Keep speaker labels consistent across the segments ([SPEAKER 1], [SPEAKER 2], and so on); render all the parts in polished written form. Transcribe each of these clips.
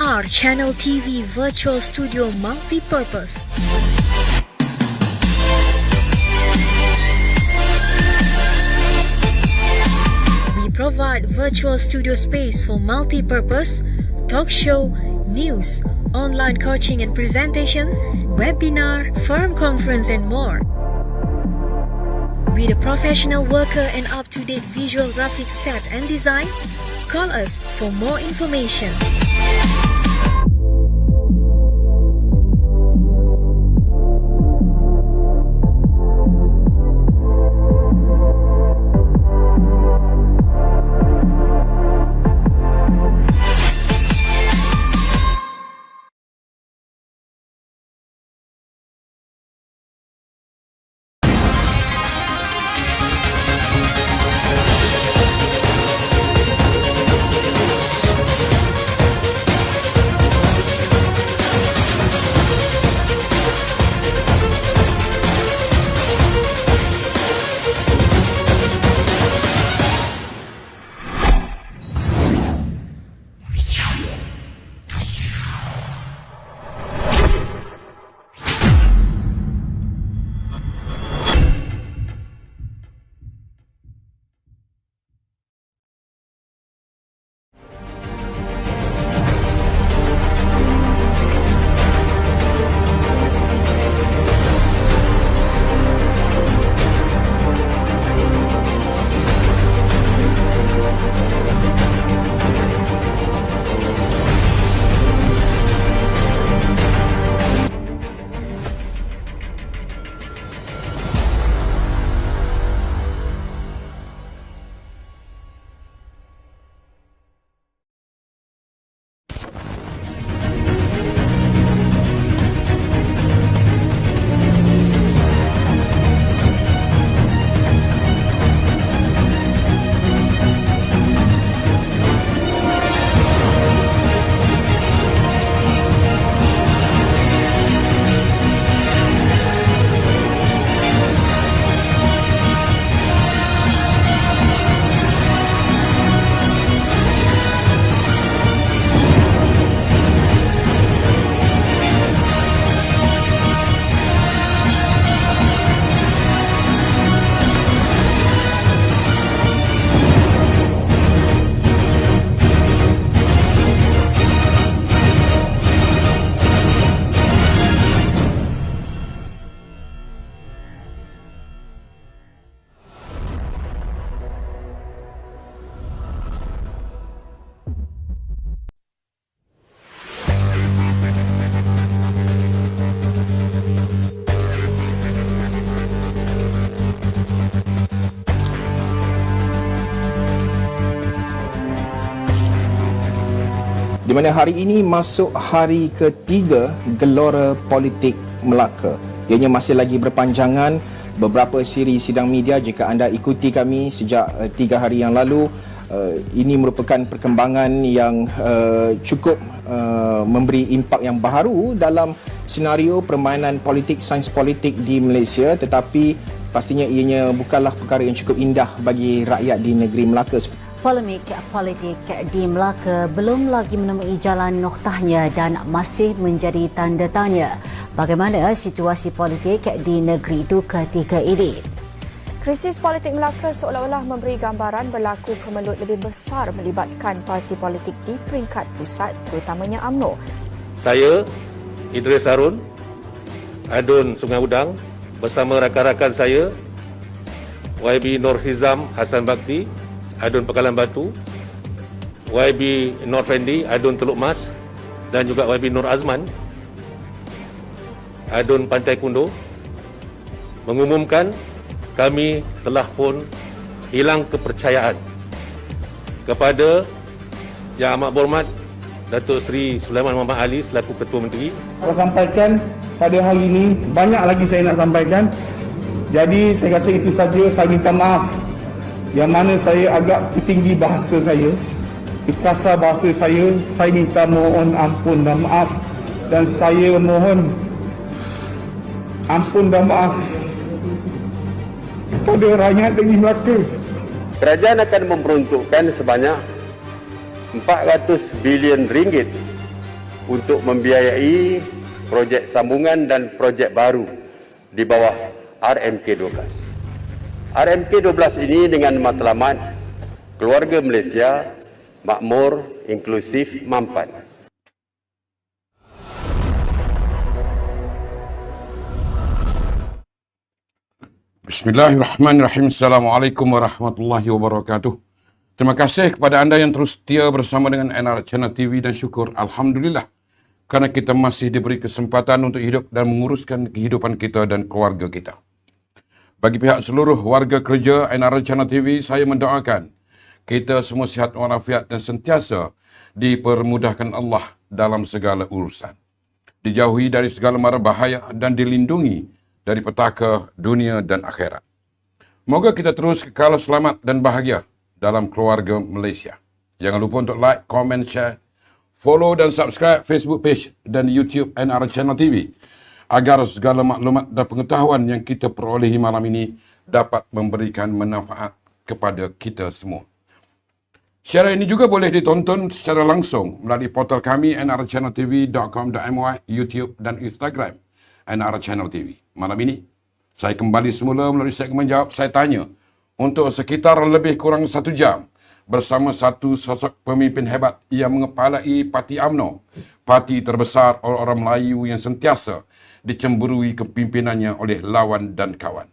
[SPEAKER 1] WBNR Channel TV Virtual Studio Multipurpose. We provide virtual studio space for multi-purpose, talk show, news, online coaching and presentation, webinar, firm conference and more. With a professional worker and up-to-date visual graphics set and design, call us for more information.
[SPEAKER 2] Di mana hari ini masuk hari ketiga Gelora Politik Melaka. Ianya masih lagi berpanjangan. Beberapa siri sidang media jika anda ikuti kami sejak 3 hari yang lalu, ini merupakan perkembangan yang cukup memberi impak yang baharu dalam senario permainan politik, sains politik di Malaysia, tetapi pastinya ianya bukanlah perkara yang cukup indah bagi rakyat di negeri Melaka.
[SPEAKER 3] Polemik politik di Melaka belum lagi menemui jalan noktahnya dan masih menjadi tanda tanya bagaimana situasi politik di negeri itu ketika ini.
[SPEAKER 4] Krisis politik Melaka seolah-olah memberi gambaran berlaku kemelut lebih besar melibatkan parti politik di peringkat pusat, terutamanya UMNO.
[SPEAKER 5] Saya, Idris Harun, Adun Sungai Udang, bersama rakan-rakan saya, YB Nur Hizam Hassan Bakti, Adun Pekalan Batu, YB Nur Fendi, Adun Teluk Mas, dan juga YB Nur Azman, Adun Pantai Kundo, mengumumkan kami telah pun hilang kepercayaan kepada Yang Amat Berhormat Datuk Seri Sulaiman Muhammad Ali selaku Ketua Menteri.
[SPEAKER 6] Saya sampaikan pada hari ini, banyak lagi saya nak sampaikan. Jadi saya rasa itu saja. Saya minta maaf yang mana saya agak tertinggi bahasa saya, kasar bahasa saya minta mohon ampun dan maaf, dan saya mohon ampun dan maaf kepada rakyat negeri Melaka.
[SPEAKER 7] Kerajaan akan memperuntukkan sebanyak 400 bilion ringgit untuk membiayai projek sambungan dan projek baru di bawah RMK12. RMK12 ini dengan matlamat keluarga Malaysia makmur, inklusif, mampan.
[SPEAKER 8] Bismillahirrahmanirrahim. Assalamualaikum warahmatullahi wabarakatuh. Terima kasih kepada anda yang terus setia bersama dengan NR Channel TV dan syukur Alhamdulillah kerana kita masih diberi kesempatan untuk hidup dan menguruskan kehidupan kita dan keluarga kita. Bagi pihak seluruh warga kerja NR Channel TV, saya mendoakan kita semua sihat walafiat dan sentiasa dipermudahkan Allah dalam segala urusan. Dijauhi dari segala mara bahaya dan dilindungi dari petaka dunia dan akhirat. Moga kita terus kekal selamat dan bahagia dalam keluarga Malaysia. Jangan lupa untuk like, komen, share, follow dan subscribe Facebook page dan YouTube NR Channel TV agar segala maklumat dan pengetahuan yang kita perolehi malam ini dapat memberikan manfaat kepada kita semua. Siaran ini juga boleh ditonton secara langsung melalui portal kami nrchanneltv.com.my, YouTube dan Instagram NR Channel TV. Malam ini, saya kembali semula melalui segmen Jawab Saya Tanya untuk sekitar lebih kurang 1 jam bersama satu sosok pemimpin hebat yang mengepalai Parti UMNO, parti terbesar orang-orang Melayu yang sentiasa dicemburui kepimpinannya oleh lawan dan kawan.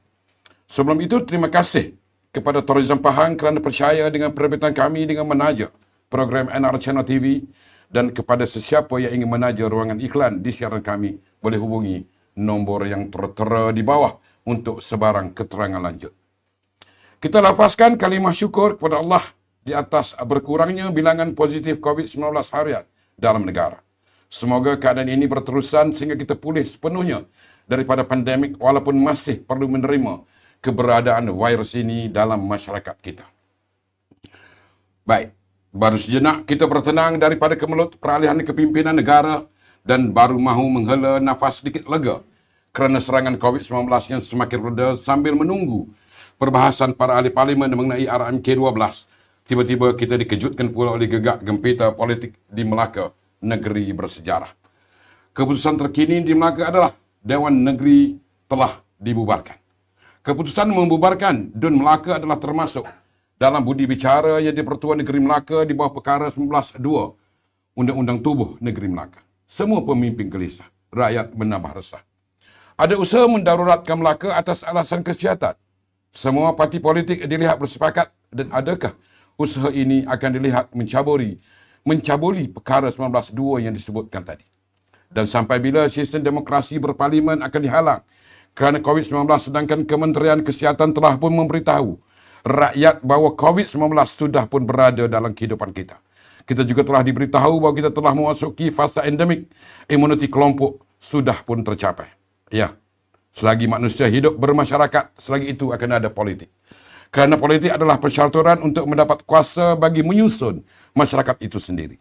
[SPEAKER 8] Sebelum itu, terima kasih kepada Tourism Pahang kerana percaya dengan penerbitan kami dengan menaja program NR Channel TV dan kepada sesiapa yang ingin menaja ruangan iklan di siaran kami boleh hubungi nombor yang tertera di bawah untuk sebarang keterangan lanjut. Kita lafazkan kalimah syukur kepada Allah di atas berkurangnya bilangan positif COVID-19 harian dalam negara. Semoga keadaan ini berterusan sehingga kita pulih sepenuhnya daripada pandemik walaupun masih perlu menerima keberadaan virus ini dalam masyarakat kita. Baik, baru sejenak kita bertenang daripada kemelut peralihan kepimpinan negara dan baru mahu menghela nafas sedikit lega kerana serangan COVID-19 yang semakin reda sambil menunggu perbahasan para ahli parlimen mengenai RMK12. Tiba-tiba kita dikejutkan pula oleh gegak gempita politik di Melaka, negeri bersejarah. Keputusan terkini di Melaka adalah Dewan Negeri telah dibubarkan. Keputusan membubarkan DUN Melaka adalah termasuk dalam budi bicara yang di-Pertuan Negeri Melaka di bawah perkara 19.2 Undang-Undang Tubuh Negeri Melaka. Semua pemimpin gelisah, rakyat menambah resah. Ada usaha mendaruratkan Melaka atas alasan kesihatan. Semua parti politik dilihat bersepakat dan adakah usaha ini akan dilihat mencabuli perkara 19.2 yang disebutkan tadi. Dan sampai bila sistem demokrasi berparlimen akan dihalang kerana COVID-19 sedangkan Kementerian Kesihatan telah pun memberitahu rakyat bahawa COVID-19 sudah pun berada dalam kehidupan kita. Kita juga telah diberitahu bahawa kita telah memasuki fasa endemik, imuniti kelompok sudah pun tercapai. Ya, selagi manusia hidup bermasyarakat, selagi itu akan ada politik. Kerana politik adalah persyaratan untuk mendapat kuasa bagi menyusun masyarakat itu sendiri.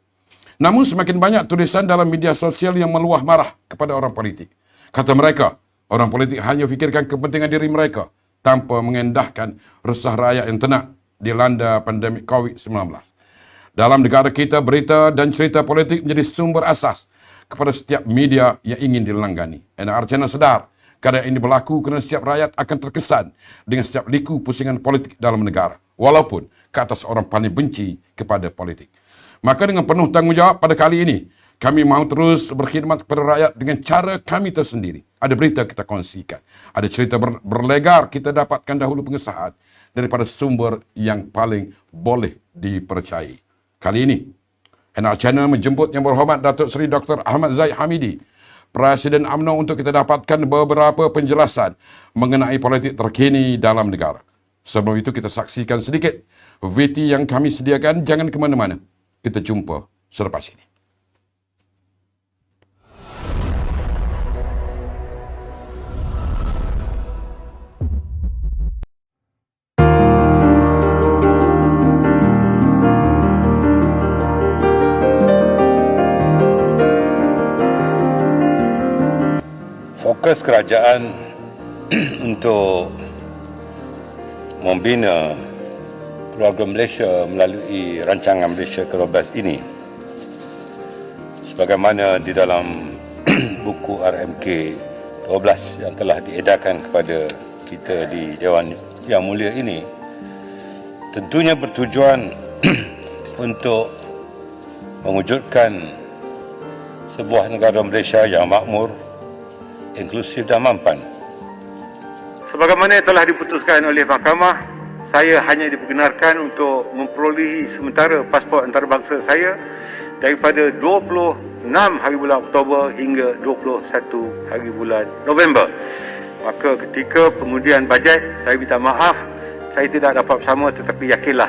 [SPEAKER 8] Namun semakin banyak tulisan dalam media sosial yang meluah marah kepada orang politik. Kata mereka, orang politik hanya fikirkan kepentingan diri mereka tanpa mengendahkan resah rakyat yang tenat dilanda pandemik COVID-19. Dalam negara kita, berita dan cerita politik menjadi sumber asas kepada setiap media yang ingin dilanggani. NR Channel sedar keadaan ini berlaku kerana setiap rakyat akan terkesan dengan setiap liku pusingan politik dalam negara, walaupun ke atas orang paling benci kepada politik. Maka dengan penuh tanggungjawab pada kali ini, kami mahu terus berkhidmat kepada rakyat dengan cara kami tersendiri. Ada berita kita kongsikan. Ada cerita berlegar kita dapatkan dahulu pengesahan daripada sumber yang paling boleh dipercayai. Kali ini, NR Channel menjemput Yang Berhormat Datuk Seri Dr. Ahmad Zahid Hamidi, Presiden UMNO untuk kita dapatkan beberapa penjelasan mengenai politik terkini dalam negara. Sebelum itu kita saksikan sedikit VT yang kami sediakan. Jangan ke mana-mana. Kita jumpa selepas ini.
[SPEAKER 7] Fokus kerajaan untuk membina keluarga Malaysia melalui rancangan Malaysia ke-12 ini sebagaimana di dalam buku RMK 12 yang telah diedarkan kepada kita di Dewan Yang Mulia ini, tentunya bertujuan untuk mewujudkan sebuah negara Malaysia yang makmur, inklusif dan mampan. Sebagaimana telah diputuskan oleh Mahkamah, saya hanya diperkenankan untuk memperolehi sementara pasport antarabangsa saya daripada 26 hari bulan Oktober hingga 21 hari bulan November. Maka ketika pengundian bajet, saya minta maaf, saya tidak dapat bersama, tetapi yakinlah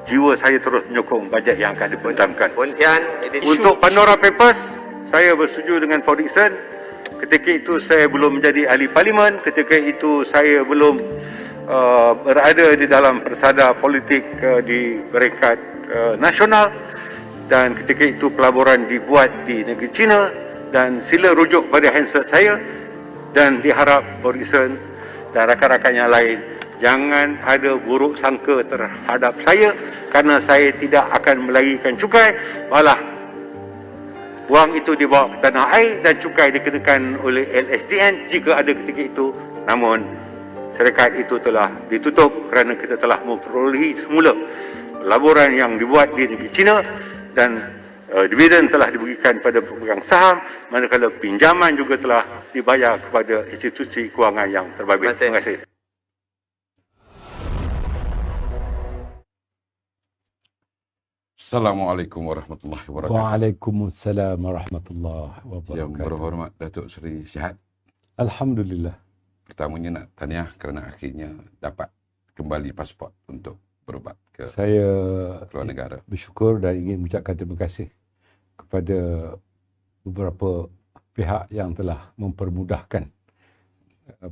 [SPEAKER 7] jiwa saya terus menyokong bajet yang akan dipertahankan. Untuk Pandora Papers, saya bersetuju dengan Paul Dickson. Ketika itu saya belum menjadi ahli parlimen, ketika itu saya belum berada di dalam persada politik di peringkat nasional, dan ketika itu pelaburan dibuat di negeri China, dan sila rujuk pada handset saya, dan diharap Paul Dickson dan rakan-rakan yang lain jangan ada buruk sangka terhadap saya kerana saya tidak akan melarikan cukai, malah wang itu dibawa ke tanah air dan cukai dikenakan oleh LSDN jika ada ketika itu. Namun syarikat itu telah ditutup kerana kita telah memperolehi semula laporan yang dibuat di negeri China, dan dividen telah diberikan pada pemegang saham, manakala pinjaman juga telah dibayar kepada institusi kewangan yang terbabit. Terima kasih.
[SPEAKER 8] Assalamualaikum warahmatullahi wabarakatuh.
[SPEAKER 9] Waalaikumsalam warahmatullahi wabarakatuh.
[SPEAKER 8] Yang berhormat Datuk Seri sihat.
[SPEAKER 9] Alhamdulillah.
[SPEAKER 8] Pertamanya nak tahniah kerana akhirnya dapat kembali pasport untuk berubat ke luar negara.
[SPEAKER 9] Bersyukur dan ingin mengucapkan terima kasih kepada beberapa pihak yang telah mempermudahkan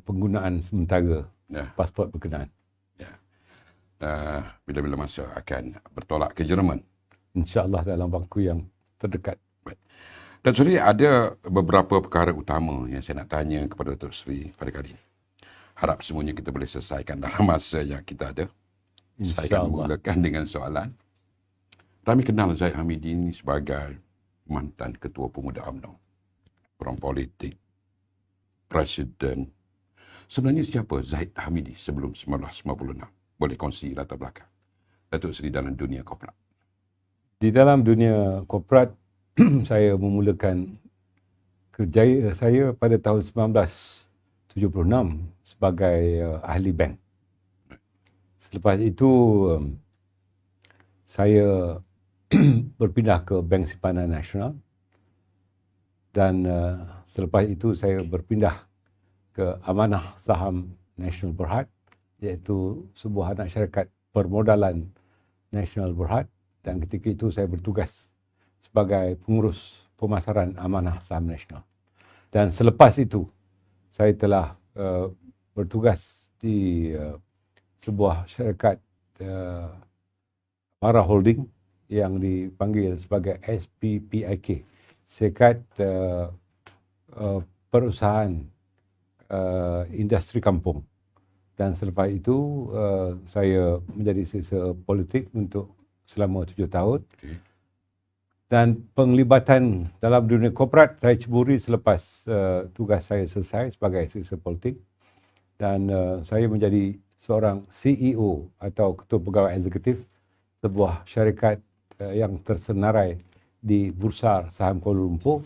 [SPEAKER 9] penggunaan sementara pasport berkenaan.
[SPEAKER 8] Ya. Bila-bila masa akan bertolak ke Jerman?
[SPEAKER 9] InsyaAllah dalam waktu yang terdekat.
[SPEAKER 8] Baik. Datuk Seri, ada beberapa perkara utama yang saya nak tanya kepada Datuk Seri pada kali ini. Harap semuanya kita boleh selesaikan dalam masa yang kita ada. Saya akan mulakan dengan soalan. Kami kenal Zahid Hamidi ini sebagai mantan Ketua Pemuda UMNO, orang politik, Presiden. Sebenarnya siapa Zahid Hamidi sebelum 1956? Boleh kongsi latar belakang Datuk Seri dalam dunia korporat.
[SPEAKER 9] Di dalam dunia korporat, saya memulakan kerjaya saya pada tahun 1976 sebagai ahli bank. Selepas itu saya berpindah ke Bank Simpanan Nasional, dan selepas itu saya berpindah ke Amanah Saham Nasional Berhad, iaitu sebuah anak syarikat permodalan Nasional Berhad, dan ketika itu saya bertugas sebagai pengurus pemasaran Amanah Saham Nasional. Dan selepas itu saya telah bertugas di sebuah syarikat Mara Holding yang dipanggil sebagai SPPIK, Syarikat Perusahaan Industri Kampung. Dan selepas itu saya menjadi sisa politik untuk selama 7 tahun. Dan penglibatan dalam dunia korporat saya ceburi selepas tugas saya selesai sebagai sisa politik. Dan saya menjadi seorang CEO atau Ketua Pegawai Eksekutif sebuah syarikat yang tersenarai di Bursa Saham Kuala Lumpur.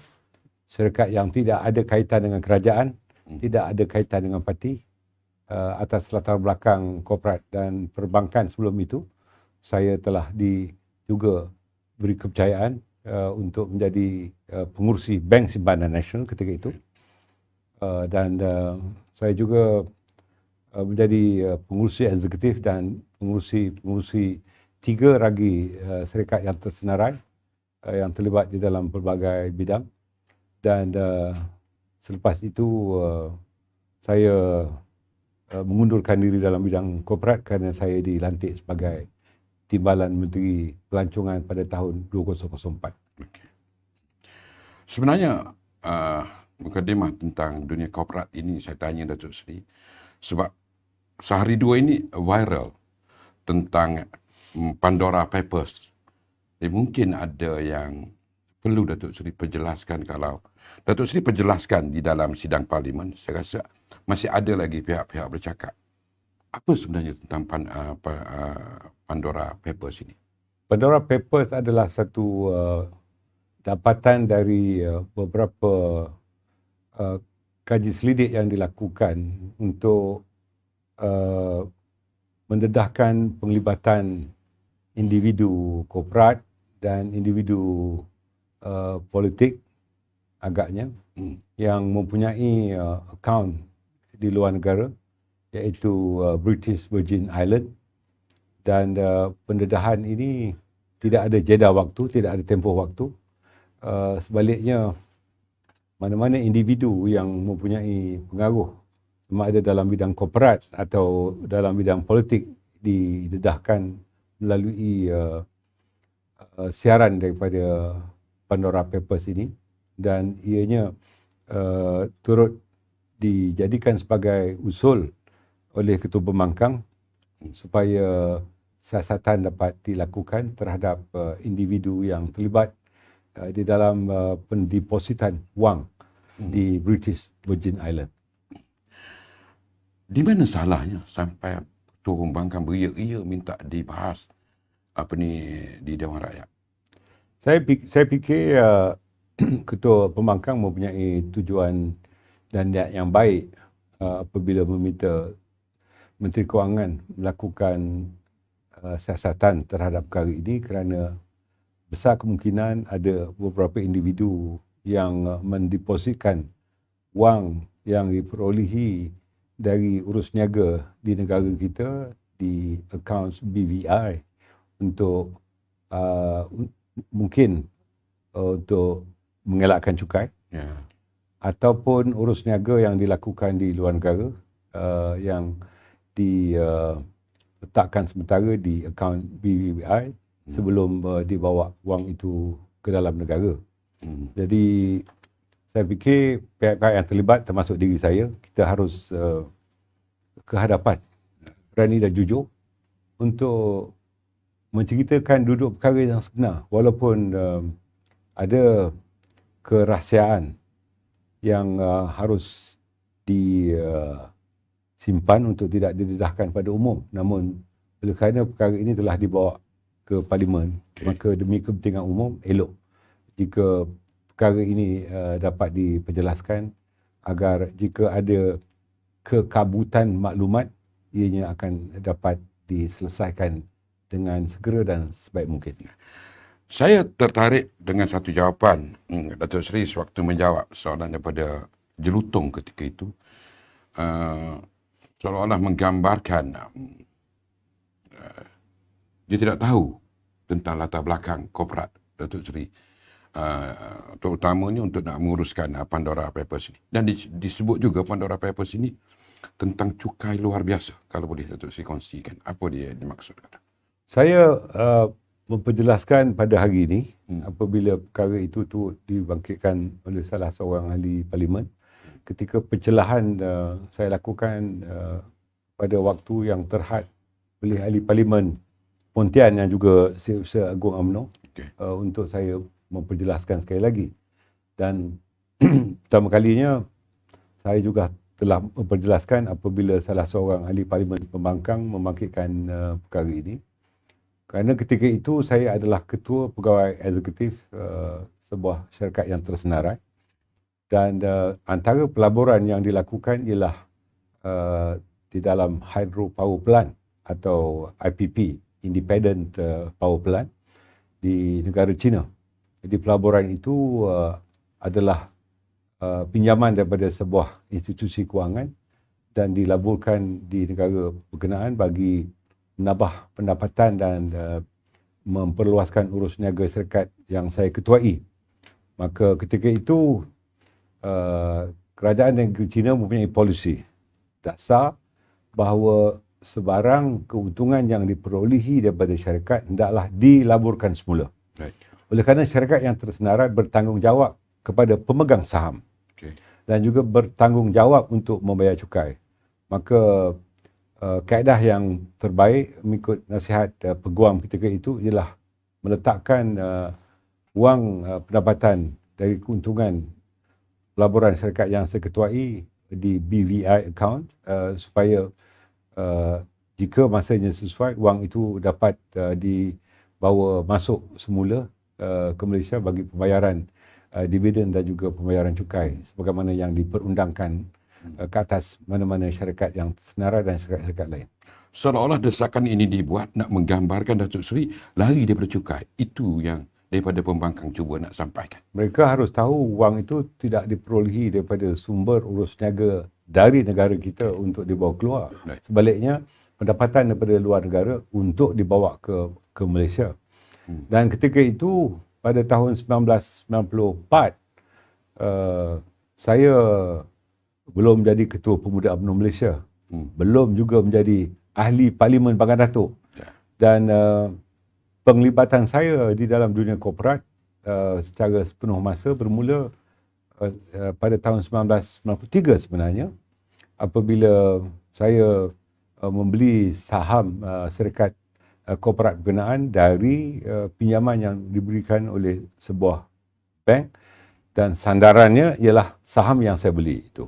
[SPEAKER 9] Syarikat yang tidak ada kaitan dengan kerajaan, tidak ada kaitan dengan parti. Atas latar belakang korporat dan perbankan sebelum itu, saya telah juga beri kepercayaan untuk menjadi pengurusi Bank Simpanan Nasional ketika itu. Dan saya juga menjadi pengurusi eksekutif dan pengurusi 3 lagi syarikat yang tersenarai yang terlibat di dalam pelbagai bidang. Dan selepas itu saya mengundurkan diri dalam bidang korporat kerana saya dilantik sebagai Timbalan Menteri Pelancongan pada tahun 2004.
[SPEAKER 8] Okay. Sebenarnya mukadimah tentang dunia korporat ini saya tanya Datuk Seri sebab sehari dua ini viral tentang Pandora Papers. Mungkin ada yang perlu Datuk Seri perjelaskan. Kalau Datuk Seri perjelaskan di dalam sidang parlimen, saya rasa masih ada lagi pihak-pihak bercakap. Apa sebenarnya tentang Pandora Papers ini?
[SPEAKER 9] Pandora Papers adalah satu dapatan dari beberapa kaji selidik yang dilakukan untuk mendedahkan penglibatan individu korporat dan individu politik agaknya yang mempunyai akaun di luar negara, iaitu British Virgin Island, dan pendedahan ini tidak ada jeda waktu, tidak ada tempoh waktu. Sebaliknya, mana-mana individu yang mempunyai pengaruh, sama ada dalam bidang korporat atau dalam bidang politik, didedahkan melalui siaran daripada Pandora Papers ini, dan ianya turut dijadikan sebagai usul oleh Ketua Pembangkang supaya siasatan dapat dilakukan terhadap individu yang terlibat di dalam pendepositan wang di British Virgin Island.
[SPEAKER 8] Di mana salahnya sampai Ketua Pembangkang beria-ia minta dibahas di Dewan Rakyat?
[SPEAKER 9] Saya fikir Ketua Pembangkang mempunyai tujuan dan niat yang baik apabila meminta Menteri Kewangan melakukan siasatan terhadap perkara ini, kerana besar kemungkinan ada beberapa individu yang mendepositkan wang yang diperolehi dari urus niaga di negara kita di akaun BVI untuk mungkin untuk mengelakkan cukai, ataupun urus niaga yang dilakukan di luar negara yang diletakkan sementara di akaun BVI sebelum dibawa wang itu ke dalam negara. Jadi saya fikir pihak-pihak yang terlibat, termasuk diri saya, kita harus ke hadapan, berani dan jujur untuk menceritakan duduk perkara yang sebenar, walaupun ada kerahsiaan yang harus disimpan untuk tidak didedahkan pada umum. Namun oleh kerana perkara ini telah dibawa ke Parlimen, maka demi kepentingan umum, elok jika perkara ini dapat diperjelaskan agar jika ada kekabutan maklumat, ianya akan dapat diselesaikan dengan segera dan sebaik mungkin.
[SPEAKER 8] Saya tertarik dengan satu jawapan Datuk Seri sewaktu menjawab soalan daripada Jelutong ketika itu. Seolah-olah menggambarkan dia tidak tahu tentang latar belakang korporat Datuk Seri, terutamanya untuk nak menguruskan Pandora Papers ini. Dan disebut juga Pandora Papers ini tentang cukai luar biasa. Kalau boleh Datuk Seri kongsikan, apa dia dimaksudkan?
[SPEAKER 9] Saya memperjelaskan pada hari ini apabila perkara itu dibangkitkan oleh salah seorang ahli parlimen ketika pencelahan saya lakukan pada waktu yang terhad oleh ahli parlimen Pontian yang juga Setiausaha Agung UMNO untuk saya memperjelaskan sekali lagi. Dan pertama kalinya saya juga telah memperjelaskan apabila salah seorang ahli parlimen pembangkang membangkitkan perkara ini. Kerana ketika itu saya adalah ketua pegawai eksekutif sebuah syarikat yang tersenarai, dan antara pelaburan yang dilakukan ialah di dalam hydro power plant atau IPP, Independent Power Plant di negara China. Jadi pelaburan itu adalah pinjaman daripada sebuah institusi kewangan dan dilaburkan di negara berkenaan bagi menambah pendapatan dan memperluaskan urus niaga syarikat yang saya ketuai. Maka ketika itu kerajaan negeri China mempunyai polisi dasar bahawa sebarang keuntungan yang diperolehi daripada syarikat hendaklah dilaburkan semula. Oleh kerana syarikat yang tersenarai bertanggungjawab kepada pemegang saham dan juga bertanggungjawab untuk membayar cukai. Maka kaedah yang terbaik mengikut nasihat peguam ketika itu ialah meletakkan wang pendapatan dari keuntungan pelaburan syarikat yang saya ketuai di BVI account supaya jika masanya sesuai, wang itu dapat dibawa masuk semula ke Malaysia bagi pembayaran dividen dan juga pembayaran cukai sebagaimana yang diperundangkan ke atas mana-mana syarikat yang senarai dan syarikat-syarikat lain.
[SPEAKER 8] Seolah-olah desakan ini dibuat nak menggambarkan Datuk Seri lari daripada cukai. Itu yang daripada pembangkang cuba nak sampaikan.
[SPEAKER 9] Mereka harus tahu wang itu tidak diperolehi daripada sumber urus niaga dari negara kita untuk dibawa keluar. Sebaliknya, pendapatan daripada luar negara untuk dibawa ke Malaysia. Dan ketika itu, pada tahun 1994, saya belum menjadi Ketua Pemuda UMNO Malaysia. Belum juga menjadi Ahli Parlimen Bagan Datuk. Dan penglibatan saya di dalam dunia korporat secara sepenuh masa bermula pada tahun 1993 sebenarnya, apabila saya membeli saham syarikat korporat berkenaan dari pinjaman yang diberikan oleh sebuah bank, dan sandarannya ialah saham yang saya beli itu.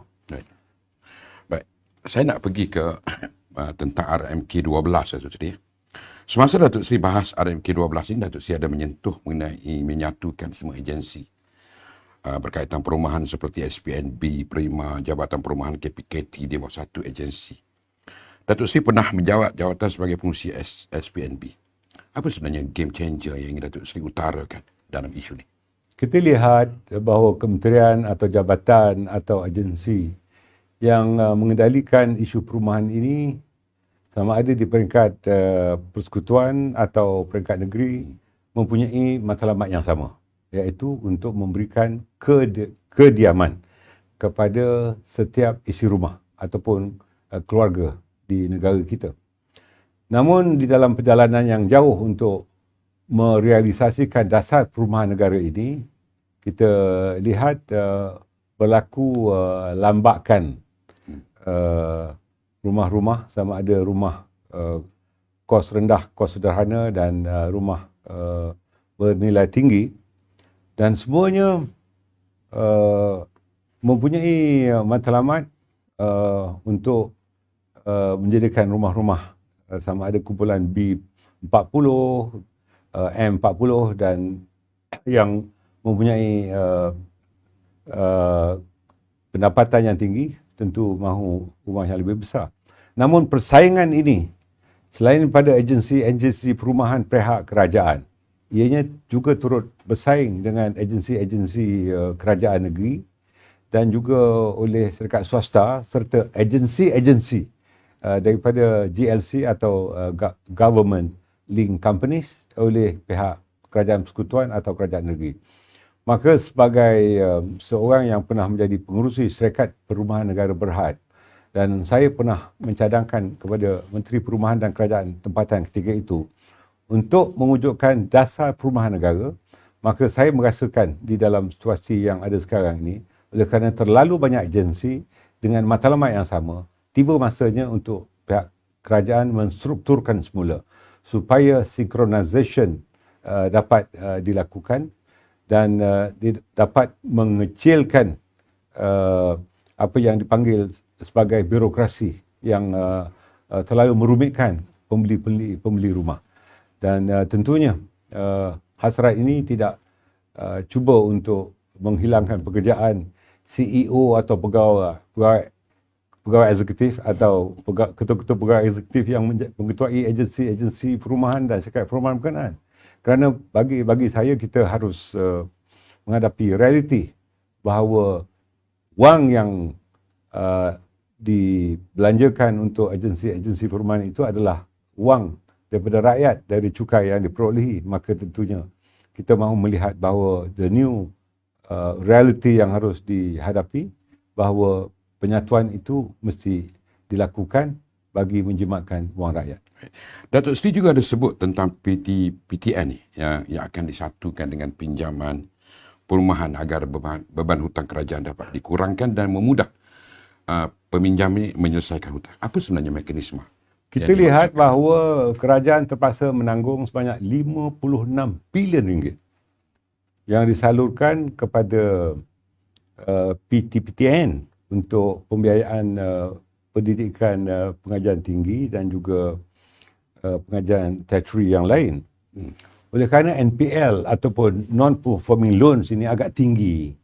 [SPEAKER 8] Baik, saya nak pergi ke tentang RMK 12 Datuk Seri. Semasa Datuk Seri bahas RMK 12 ini, Datuk Seri ada menyentuh mengenai menyatukan semua agensi berkaitan perumahan seperti SPNB, Prima, Jabatan Perumahan KPKT di bawah satu agensi. Datuk Seri pernah menjawat jawatan sebagai pengurusi SPNB. Apa sebenarnya game changer yang ingin Datuk Seri utarakan dalam isu ini?
[SPEAKER 9] Kita lihat bahawa kementerian atau jabatan atau agensi yang mengendalikan isu perumahan ini, sama ada di peringkat persekutuan atau peringkat negeri, mempunyai matlamat yang sama, iaitu untuk memberikan kediaman kepada setiap isi rumah ataupun keluarga di negara kita. Namun di dalam perjalanan yang jauh untuk merealisasikan dasar perumahan negara ini, kita lihat berlaku lambakan rumah-rumah, sama ada rumah kos rendah, kos sederhana dan rumah bernilai tinggi, dan semuanya mempunyai matlamat untuk menjadikan rumah-rumah sama ada kumpulan B40, M40 dan yang mempunyai pendapatan yang tinggi tentu mahu rumah yang lebih besar. Namun persaingan ini selain pada agensi-agensi perumahan pihak kerajaan, ianya juga turut bersaing dengan agensi-agensi kerajaan negeri dan juga oleh syarikat swasta serta agensi-agensi daripada GLC atau Government Link Companies oleh pihak kerajaan persekutuan atau kerajaan negeri. Maka sebagai seorang yang pernah menjadi pengurusi Syarikat Perumahan Negara Berhad, dan saya pernah mencadangkan kepada Menteri Perumahan dan Kerajaan Tempatan ketika itu untuk mewujudkan dasar perumahan negara, maka saya merasakan di dalam situasi yang ada sekarang ini, oleh kerana terlalu banyak agensi dengan matlamat yang sama, tiba masanya untuk pihak kerajaan menstrukturkan semula supaya synchronization dapat dilakukan dan dapat mengecilkan apa yang dipanggil sebagai birokrasi yang terlalu merumitkan pembeli rumah. Dan tentunya hasrat ini tidak cuba untuk menghilangkan pekerjaan CEO atau pegawai eksekutif atau ketua-ketua pegawai eksekutif yang mengetuai agensi-agensi perumahan dan syarikat perumahan berkenaan. Kerana bagi saya kita harus menghadapi realiti bahawa wang yang dibelanjakan untuk agensi-agensi perumahan itu adalah wang daripada rakyat dari cukai yang diperolehi. Maka tentunya kita mahu melihat bahawa the new reality yang harus dihadapi, bahawa penyatuan itu mesti dilakukan bagi menjimatkan wang rakyat.
[SPEAKER 8] Datuk Seri juga ada sebut tentang PTN ni yang akan disatukan dengan pinjaman perumahan agar beban hutang kerajaan dapat dikurangkan dan memudah peminjam ini menyelesaikan hutang. Apa sebenarnya mekanisme?
[SPEAKER 9] Kita lihat bahawa kerajaan terpaksa menanggung sebanyak 56 bilion ringgit yang disalurkan kepada PTPTN untuk pembiayaan pendidikan pengajian tinggi dan juga pengajian tertiary yang lain. Oleh kerana NPL ataupun non-performing loans ini agak tinggi,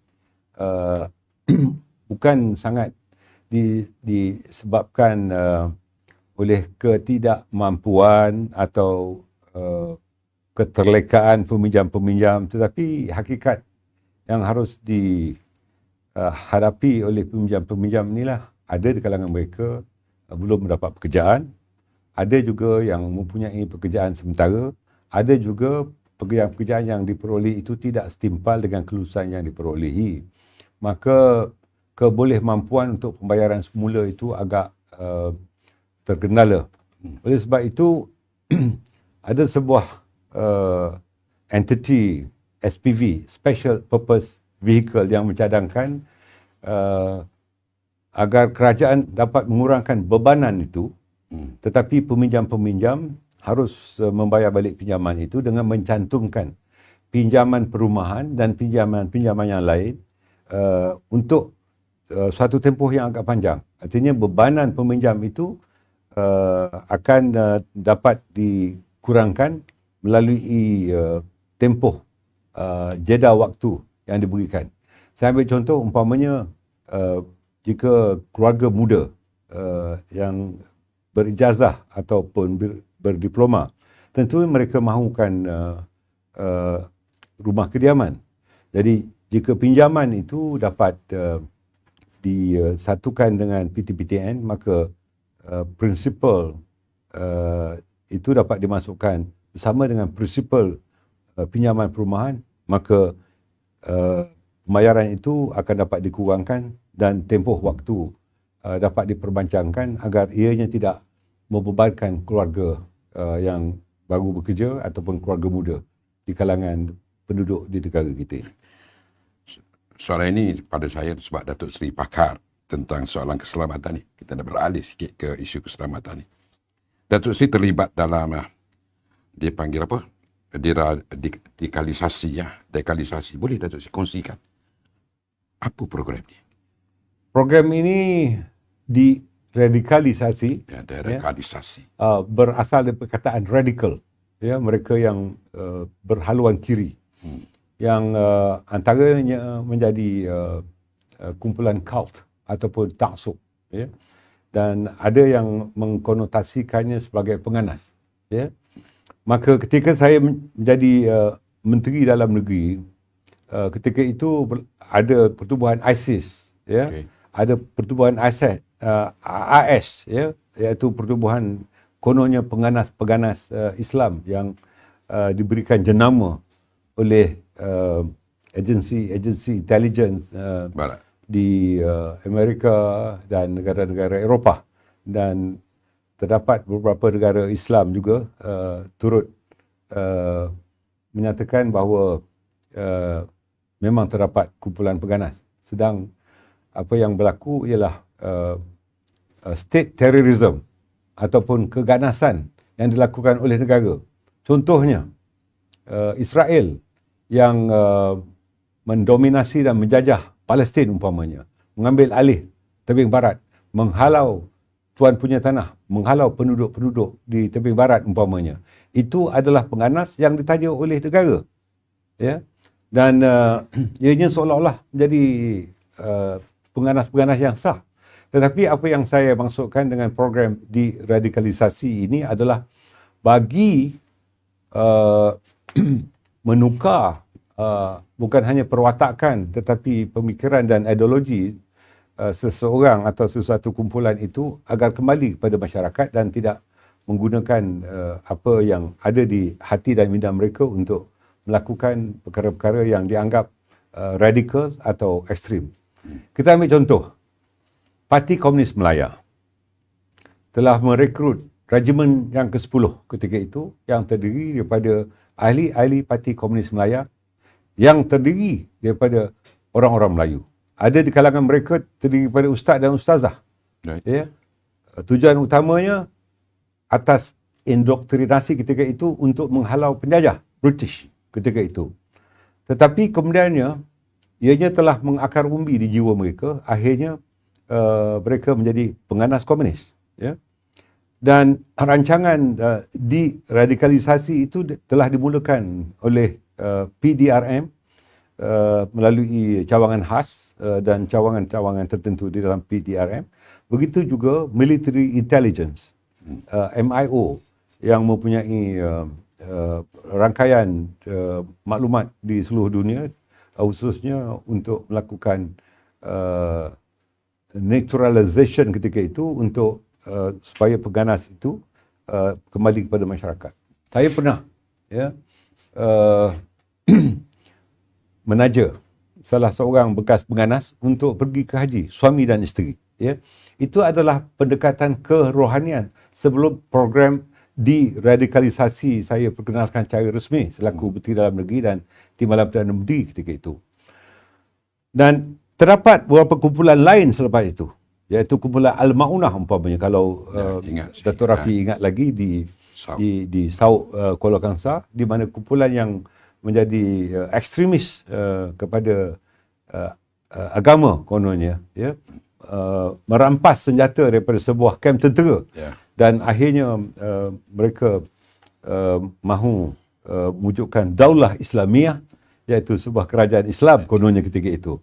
[SPEAKER 9] bukan sangat disebabkan oleh ketidakmampuan atau keterlekaan peminjam-peminjam, tetapi hakikat yang harus dihadapi oleh peminjam-peminjam inilah, ada di kalangan mereka belum mendapat pekerjaan, ada juga yang mempunyai pekerjaan sementara, ada juga pekerjaan-pekerjaan yang diperoleh itu tidak setimpal dengan kelulusan yang diperolehi. Maka kebolehmampuan untuk pembayaran semula itu agak terkendala. Oleh sebab itu ada sebuah entity SPV, Special Purpose Vehicle, yang mencadangkan agar kerajaan dapat mengurangkan bebanan itu, tetapi peminjam-peminjam harus membayar balik pinjaman itu dengan mencantumkan pinjaman perumahan dan pinjaman-pinjaman yang lain untuk suatu tempoh yang agak panjang. Artinya bebanan peminjam itu akan dapat dikurangkan melalui tempoh jeda waktu yang diberikan. Saya ambil contoh, umpamanya jika keluarga muda yang berijazah ataupun berdiploma, tentu mereka mahukan rumah kediaman. Jadi jika pinjaman itu dapat disatukan dengan PTPTN, maka prinsipal itu dapat dimasukkan bersama dengan prinsipal pinjaman perumahan, maka pembayaran itu akan dapat dikurangkan dan tempoh waktu dapat diperpanjangkan agar ianya tidak membebankan keluarga yang baru bekerja ataupun keluarga muda di kalangan penduduk di negara kita ini.
[SPEAKER 8] Soalan ini pada saya sebab Datuk Seri pakar tentang soalan keselamatan ni. Kita dah beralih sikit ke isu keselamatan ni. Datuk Seri terlibat dalam dia panggil apa? Dekalisasi ya. Dekalisasi. Boleh Datuk Seri kongsikan apa program ni?
[SPEAKER 9] Program ini diradikalisasi.
[SPEAKER 8] Ya, deradikalisasi.
[SPEAKER 9] Berasal dari perkataan radical. Ya, mereka yang berhaluan kiri. Yang antaranya menjadi kumpulan cult ataupun taksub, ya, dan ada yang mengkonotasikannya sebagai penganas, ya. Maka ketika saya menjadi menteri dalam negeri, ketika itu ada pertubuhan ISIS, ya, ada pertubuhan AS, ya, iaitu pertubuhan kononnya penganas-penganas Islam yang diberikan jenama oleh agensi intelligence di Amerika dan negara-negara Eropah, dan terdapat beberapa negara Islam juga turut menyatakan bahawa memang terdapat kumpulan penganas. Sedang apa yang berlaku ialah state terrorism ataupun keganasan yang dilakukan oleh negara. Contohnya Israel yang mendominasi dan menjajah Palestin umpamanya, mengambil alih tebing barat, menghalau tuan punya tanah, menghalau penduduk-penduduk di tebing barat umpamanya. Itu adalah penganas yang ditaja oleh negara. Ya. Dan ianya seolah-olah menjadi penganas-penganas yang sah. Tetapi apa yang saya maksudkan dengan program diradikalisasi ini adalah bagi menukar bukan hanya perwatakan tetapi pemikiran dan ideologi seseorang atau sesuatu kumpulan itu agar kembali kepada masyarakat dan tidak menggunakan apa yang ada di hati dan minda mereka untuk melakukan perkara-perkara yang dianggap radikal atau ekstrim. Kita ambil contoh, Parti Komunis Melaya telah merekrut regimen yang ke-10 ketika itu, yang terdiri daripada ahli-ahli Parti Komunis Melaya yang terdiri daripada orang-orang Melayu. Ada di kalangan mereka terdiri daripada ustaz dan ustazah. Right. Ya. Tujuan utamanya atas indoktrinasi ketika itu untuk menghalau penjajah British ketika itu. Tetapi kemudiannya, ianya telah mengakar umbi di jiwa mereka, akhirnya mereka menjadi penganas komunis. Ya. Dan rancangan deradikalisasi itu telah dimulakan oleh PDRM melalui cawangan khas dan cawangan-cawangan tertentu di dalam PDRM. Begitu juga Military Intelligence, MIO, yang mempunyai rangkaian maklumat di seluruh dunia, khususnya untuk melakukan neutralization ketika itu untuk supaya pengganas itu kembali kepada masyarakat. Saya pernah menaja salah seorang bekas pengganas untuk pergi ke haji, suami dan isteri. Ya. Itu adalah pendekatan kerohanian sebelum program deradikalisasi saya perkenalkan secara resmi selaku Menteri Dalam Negeri dan Timbalan Perdana Menteri ketika itu. Dan terdapat beberapa kumpulan lain selepas itu, iaitu kumpulan Al-Ma'unah umpamanya, kalau Dato' Rafi ingat lagi di Sauk Kuala Kangsar, di mana kumpulan yang menjadi ekstremis kepada agama kononnya, ya, merampas senjata daripada sebuah kamp tentera, dan akhirnya mereka mahu mewujudkan Daulah Islamiah, iaitu sebuah kerajaan Islam kononnya ketika itu.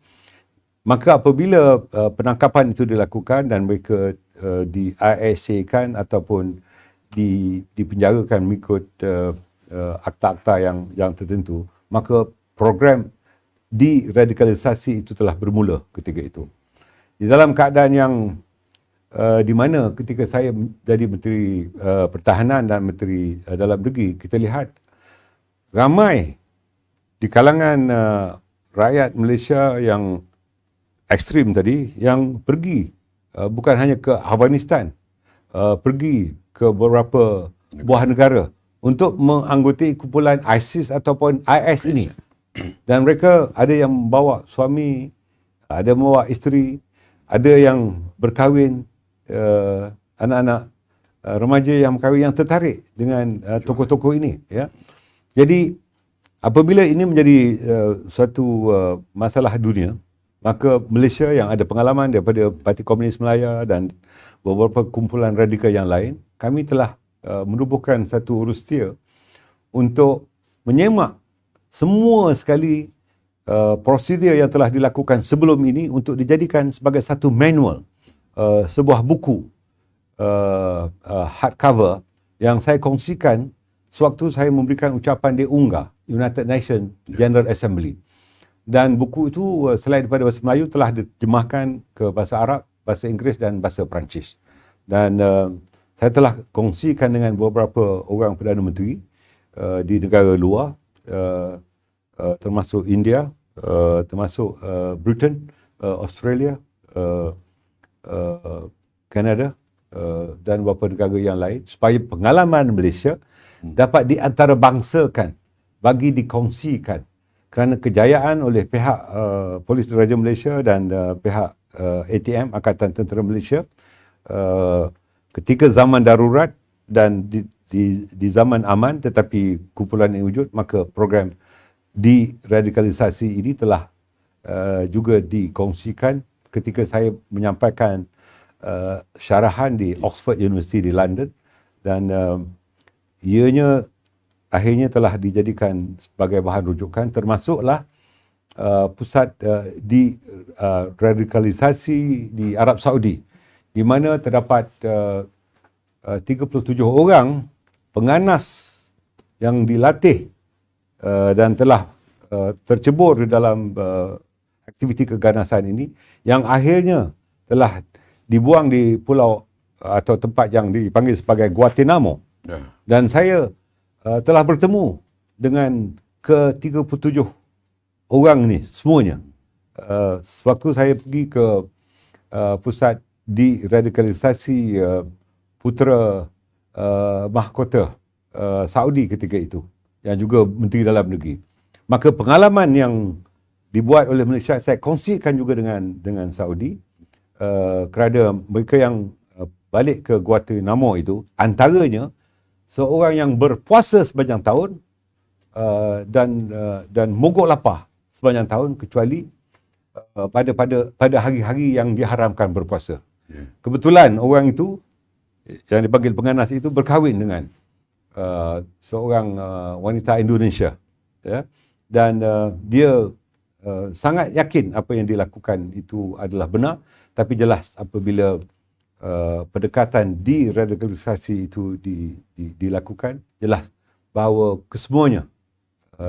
[SPEAKER 9] Maka apabila penangkapan itu dilakukan dan mereka di-ISA-kan ataupun dipenjarakan mengikut akta-akta yang tertentu, maka program deradikalisasi itu telah bermula ketika itu. Di dalam keadaan yang di mana ketika saya jadi Menteri Pertahanan dan Menteri Dalam Negeri, kita lihat ramai di kalangan rakyat Malaysia yang ekstrim tadi yang pergi bukan hanya ke Afghanistan, pergi ke beberapa buah negara untuk menganggotai kumpulan ISIS ataupun IS ini. Dan mereka ada yang membawa suami, ada yang membawa isteri, ada yang berkahwin, anak-anak remaja yang berkahwin yang tertarik dengan tokoh-tokoh ini. Ya. Jadi apabila ini menjadi suatu masalah dunia, maka Malaysia yang ada pengalaman daripada Parti Komunis Melaya dan beberapa kumpulan radikal yang lain, kami telah menubuhkan satu urustia untuk menyemak semua sekali prosedur yang telah dilakukan sebelum ini untuk dijadikan sebagai satu manual, sebuah buku hardcover yang saya kongsikan sewaktu saya memberikan ucapan di UNGA, United Nations General Assembly. Dan buku itu selain daripada bahasa Melayu telah diterjemahkan ke bahasa Arab, bahasa Inggeris dan bahasa Perancis. Dan saya telah kongsikan dengan beberapa orang Perdana Menteri di negara luar, termasuk India, termasuk Britain, Australia, Kanada dan beberapa negara yang lain, supaya pengalaman Malaysia dapat diantarabangsakan, bagi dikongsikan, kerana kejayaan oleh pihak Polis Diraja Malaysia dan pihak ATM, Angkatan Tentera Malaysia, ketika zaman darurat dan di zaman aman tetapi kumpulan yang wujud, maka program deradikalisasi ini telah juga dikongsikan ketika saya menyampaikan syarahan di Oxford University di London, dan ianya akhirnya telah dijadikan sebagai bahan rujukan, termasuklah pusat deradikalisasi di Arab Saudi, di mana terdapat 37 orang penganas yang dilatih dan telah tercebur di dalam aktiviti keganasan ini, yang akhirnya telah dibuang di pulau atau tempat yang dipanggil sebagai Guantanamo. Dan saya telah bertemu dengan ke-37 orang ni semuanya. Sewaktu saya pergi ke pusat deradikalisasi Putera Mahkota Saudi ketika itu, yang juga Menteri Dalam Negeri. Maka pengalaman yang dibuat oleh Malaysia saya kongsikan juga dengan Saudi, kerana mereka yang balik ke Guantanamo itu antaranya seorang yang berpuasa sepanjang tahun, dan mogok lapar sepanjang tahun kecuali pada hari-hari yang diharamkan berpuasa. Kebetulan orang itu yang dipanggil penganas itu berkahwin dengan seorang wanita Indonesia, ya, dan dia sangat yakin apa yang dilakukan itu adalah benar, tapi jelas apabila pendekatan deradikalisasi itu dilakukan, jelas bahawa kesemuanya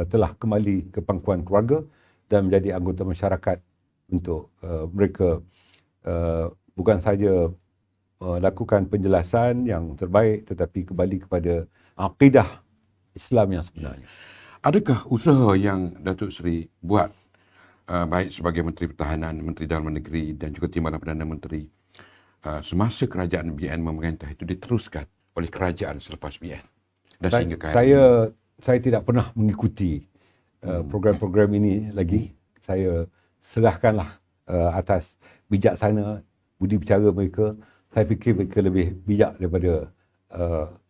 [SPEAKER 9] telah kembali ke pangkuan keluarga dan menjadi anggota masyarakat untuk mereka bukan saja lakukan penjelasan yang terbaik tetapi kembali kepada akidah Islam yang sebenarnya.
[SPEAKER 8] Adakah usaha yang Datuk Seri buat baik sebagai Menteri Pertahanan, Menteri Dalam Negeri dan juga Timbalan Perdana Menteri semasa kerajaan BN memerintah itu diteruskan oleh kerajaan selepas BN? Dan sehingga
[SPEAKER 9] saya tidak pernah mengikuti program-program ini lagi. Saya serahkanlah atas bijaksana budi bicara mereka. Saya fikir mereka lebih bijak daripada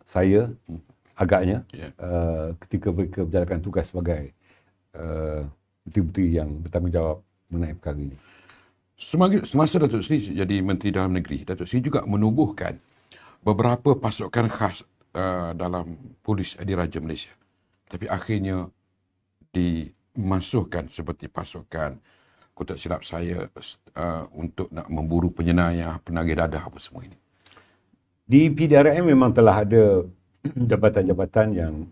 [SPEAKER 9] saya agaknya ketika mereka menjalankan tugas sebagai menteri-menteri yang bertanggungjawab mengenai perkara ini.
[SPEAKER 8] Semasa Datuk Seri jadi Menteri Dalam Negeri, Datuk Seri juga menubuhkan beberapa pasukan khas dalam Polis Diraja Malaysia. Tapi akhirnya dimasukkan seperti pasukan, kalau tak silap saya, untuk nak memburu penyenayah, penagih dadah apa semua ini.
[SPEAKER 9] Di PDRM memang telah ada jabatan-jabatan yang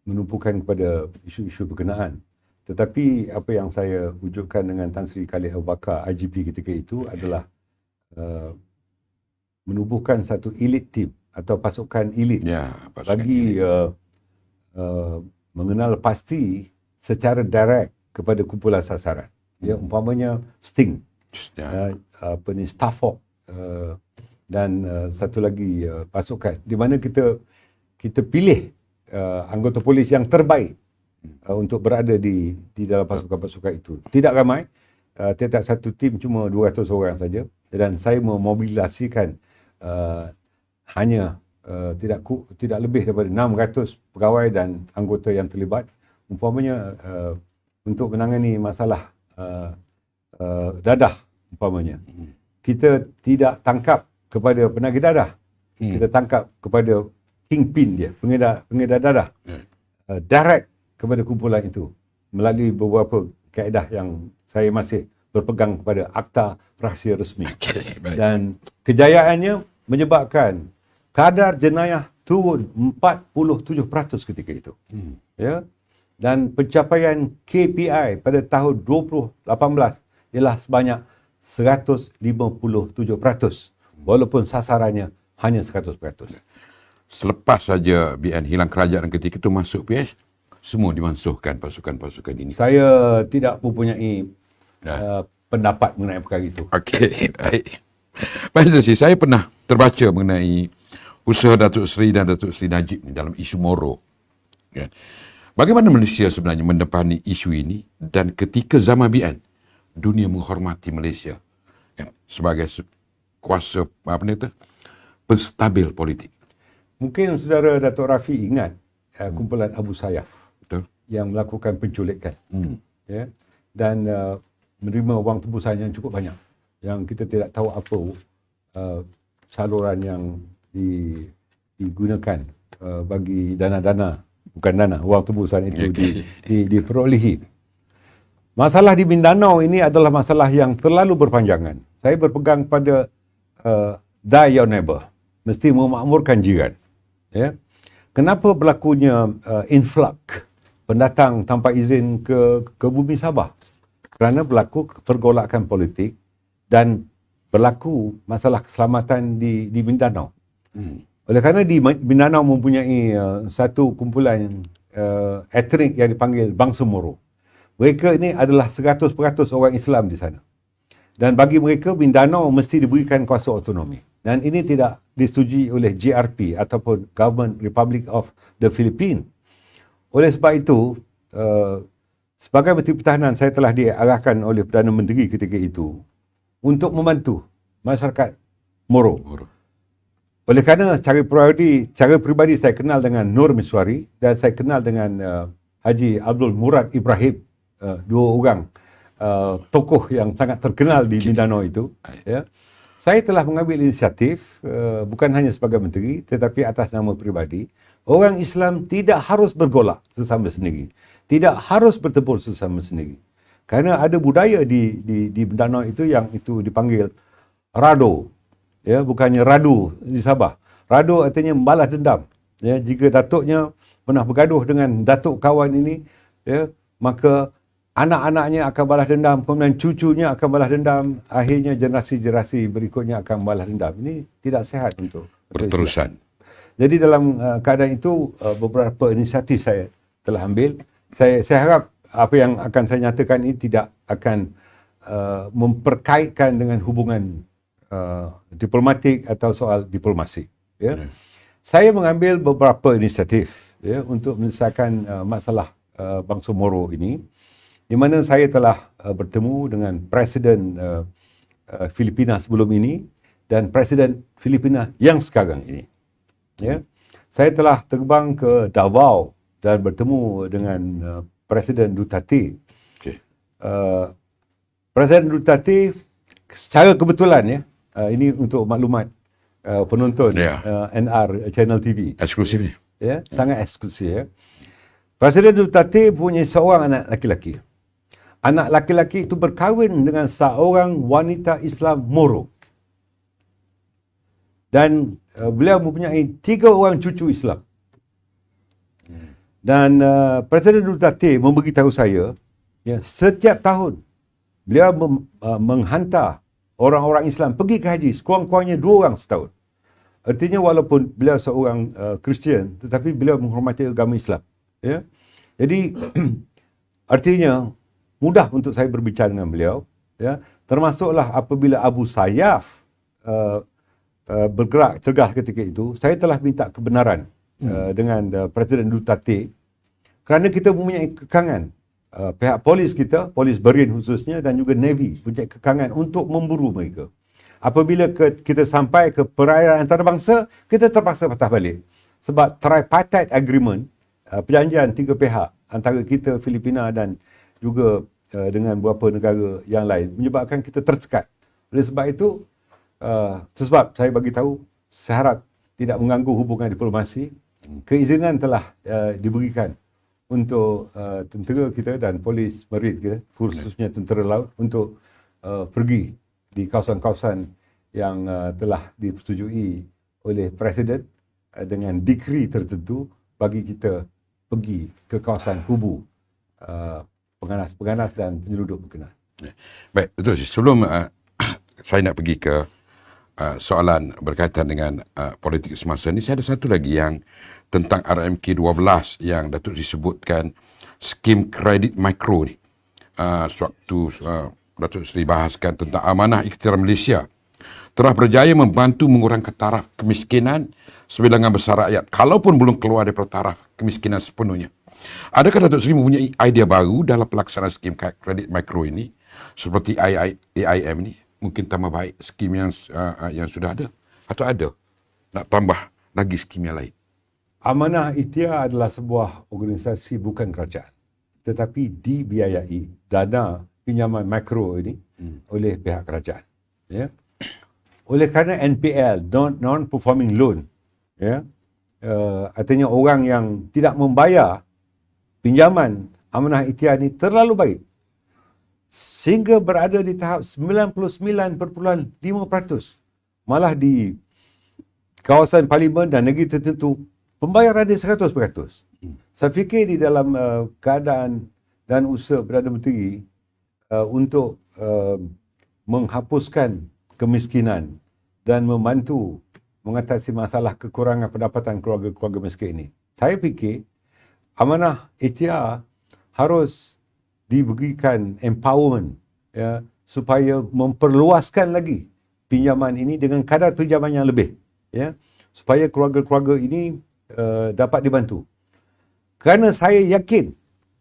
[SPEAKER 9] menumpukan kepada isu-isu berkenaan. Tetapi apa yang saya wujudkan dengan Tan Sri Khalid Abu Bakar, IGP ketika itu adalah menubuhkan satu elite team atau pasukan elit bagi mengenal pasti secara direct kepada kumpulan sasaran. Ya, umpamanya Sting, Staff Hawk, dan satu lagi pasukan di mana kita pilih anggota polis yang terbaik untuk berada di dalam pasukan-pasukan itu. Tidak ramai, tiap satu tim cuma 200 orang saja, dan saya memobilisasikan hanya tidak lebih daripada 600 pegawai dan anggota yang terlibat, umpamanya untuk menangani masalah dadah umpamanya. Kita tidak tangkap kepada penagih dadah, kita tangkap kepada kingpin dia, pengedar dadah, direct kepada kumpulan itu melalui beberapa kaedah yang saya masih berpegang kepada akta rahsia rasmi. Dan kejayaannya menyebabkan kadar jenayah turun 47% ketika itu. Ya. Dan pencapaian KPI pada tahun 2018 ialah sebanyak 157%, walaupun sasarannya hanya 100%.
[SPEAKER 8] Selepas saja BN hilang kerajaan ketika itu masuk PH, semua dimansuhkan pasukan-pasukan ini.
[SPEAKER 9] Saya tidak mempunyai pendapat mengenai perkara itu.
[SPEAKER 8] Okey, baik. Baik, saya pernah terbaca mengenai usaha Datuk Seri dan Datuk Seri Najib dalam isu Moro. Ya. Bagaimana Malaysia sebenarnya mendepani isu ini, dan ketika zaman BN, dunia menghormati Malaysia sebagai kuasa penstabil politik.
[SPEAKER 9] Mungkin saudara Datuk Rafi ingat kumpulan Abu Sayyaf yang melakukan penculikan, ya, dan menerima wang tebusan yang cukup banyak, yang kita tidak tahu apa saluran yang digunakan bagi wang tebusan itu diperolehi. Masalah di Mindanao ini adalah masalah yang terlalu berpanjangan. Saya berpegang pada die your neighbor, mesti memakmurkan jiran. Ya. Kenapa berlakunya influx pendatang tanpa izin ke bumi Sabah? Kerana berlaku pergolakan politik dan berlaku masalah keselamatan di Mindanao. Oleh kerana di Mindanao mempunyai satu kumpulan etnik yang dipanggil bangsa Moro. Mereka ini adalah 100% orang Islam di sana. Dan bagi mereka, Mindanao mesti diberikan kuasa otonomi. Dan ini tidak disetujui oleh GRP ataupun Government Republic of the Philippines. Oleh sebab itu, sebagai Menteri Pertahanan, saya telah diarahkan oleh Perdana Menteri ketika itu untuk membantu masyarakat Moro oleh kerana cara peribadi saya kenal dengan Nur Miswari dan saya kenal dengan Haji Abdul Murad Ibrahim, dua orang tokoh yang sangat terkenal di Mindanao itu. Ya. Saya telah mengambil inisiatif, bukan hanya sebagai menteri, tetapi atas nama peribadi. Orang Islam tidak harus bergolak sesama sendiri. Tidak harus bertempur sesama sendiri. Kerana ada budaya di Mindanao itu yang itu dipanggil rado. Ya, bukannya radu di Sabah. Rado artinya membalas dendam. Ya, jika datuknya pernah bergaduh dengan datuk kawan ini, ya, maka anak-anaknya akan balas dendam, kemudian cucunya akan balas dendam, akhirnya generasi-generasi berikutnya akan balas dendam. Ini tidak sehat untuk
[SPEAKER 8] berterusan.
[SPEAKER 9] Jadi dalam keadaan itu beberapa inisiatif saya telah ambil. Saya harap apa yang akan saya nyatakan ini tidak akan memperkaitkan dengan hubungan diplomatik atau soal diplomasi. Ya. Saya mengambil beberapa inisiatif ya, untuk menyelesaikan masalah bangsa Moro ini, di mana saya telah bertemu dengan Presiden Filipina sebelum ini dan Presiden Filipina yang sekarang ini. Ya. Saya telah terbang ke Davao dan bertemu dengan Presiden Duterte. Okay. Presiden Duterte secara kebetulan ya, ini untuk maklumat penonton NR Channel TV.
[SPEAKER 8] Eksklusif ni.
[SPEAKER 9] Ya, sangat eksklusif ya. Presiden Duterte punya seorang anak laki-laki. Anak laki-laki itu berkahwin dengan seorang wanita Islam Moro. Dan beliau mempunyai 3 orang cucu Islam. Dan Presiden Duterte memberitahu saya, ya, setiap tahun beliau menghantar orang-orang Islam pergi ke haji, sekurang-kurangnya 2 orang setahun. Artinya walaupun beliau seorang Kristian, tetapi beliau menghormati agama Islam. Ya? Jadi artinya mudah untuk saya berbicara dengan beliau. Ya? Termasuklah apabila Abu Sayyaf bergerak tegas ketika itu, saya telah minta kebenaran dengan Presiden Duterte kerana kita mempunyai kekangan. Pihak polis kita, polis Berin khususnya dan juga Navy punya kekangan untuk memburu mereka. Apabila kita sampai ke perairan antarabangsa, kita terpaksa patah balik. Sebab tripartite agreement, perjanjian 3 pihak antara kita, Filipina dan juga dengan beberapa negara yang lain menyebabkan kita tersekat. Oleh sebab itu, sebab saya bagi tahu, saya harap tidak mengganggu hubungan diplomasi, keizinan telah diberikan untuk tentera kita dan polis marin kita, khususnya tentera laut, untuk pergi di kawasan-kawasan yang telah dipersetujui oleh Presiden dengan dekri tertentu bagi kita pergi ke kawasan kubu penganas-penganas dan penyelundup berkenaan.
[SPEAKER 8] Baik, betul. Sebelum saya nak pergi ke soalan berkaitan dengan politik semasa ini, saya ada satu lagi yang tentang RMK 12 yang Datuk disebutkan skim kredit mikro ni. Sewaktu Datuk Seri bahaskan tentang amanah ikhtiar Malaysia telah berjaya membantu mengurangkan taraf kemiskinan sebilangan besar rakyat, kalaupun belum keluar daripada taraf kemiskinan sepenuhnya. Adakah Datuk Seri mempunyai idea baru dalam pelaksanaan skim kredit mikro ini, seperti AIM ni? Mungkin tambah baik skim yang sudah ada, atau ada nak tambah lagi skim yang lain?
[SPEAKER 9] Amanah Ikhtiar adalah sebuah organisasi bukan kerajaan, tetapi dibiayai dana pinjaman mikro ini oleh pihak kerajaan. Ya. Oleh kerana NPL, non-performing loan, ya, artinya orang yang tidak membayar pinjaman Amanah Ikhtiar ini terlalu baik, sehingga berada di tahap 99.5%. Malah di kawasan parlimen dan negeri tertentu, pembayaran dia 100%. Saya fikir di dalam keadaan dan usaha Perdana Menteri untuk menghapuskan kemiskinan dan membantu mengatasi masalah kekurangan pendapatan keluarga-keluarga miskin ini, saya fikir Amanah Ikhtiar harus diberikan empowerment, ya, supaya memperluaskan lagi pinjaman ini dengan kadar pinjaman yang lebih, ya, supaya keluarga-keluarga ini dapat dibantu. Kerana saya yakin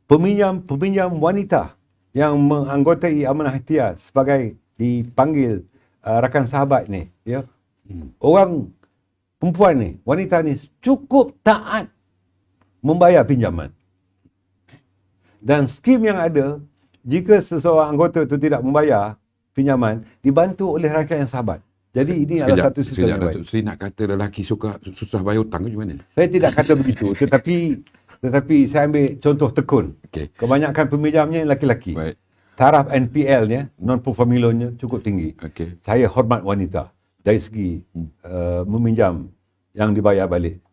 [SPEAKER 9] peminjam wanita yang menganggotai Amanah Ikhtiar sebagai dipanggil rakan sahabat ni, ya, orang perempuan ni, wanita ni cukup taat membayar pinjaman. Dan skim yang ada, jika seseorang anggota itu tidak membayar pinjaman, dibantu oleh rangkaian sahabat. Jadi ini adalah satu sistem yang baik.
[SPEAKER 8] Datuk Seri nak kata lelaki susah bayar hutang ke macam mana?
[SPEAKER 9] Saya tidak kata begitu, tetapi saya ambil contoh tekun.
[SPEAKER 8] Okey.
[SPEAKER 9] Kebanyakan peminjamnya lelaki-lelaki.
[SPEAKER 8] Baik.
[SPEAKER 9] Taraf NPL-nya, non-performing loan-nya cukup tinggi.
[SPEAKER 8] Okey.
[SPEAKER 9] Saya hormat wanita dari segi meminjam yang dibayar balik.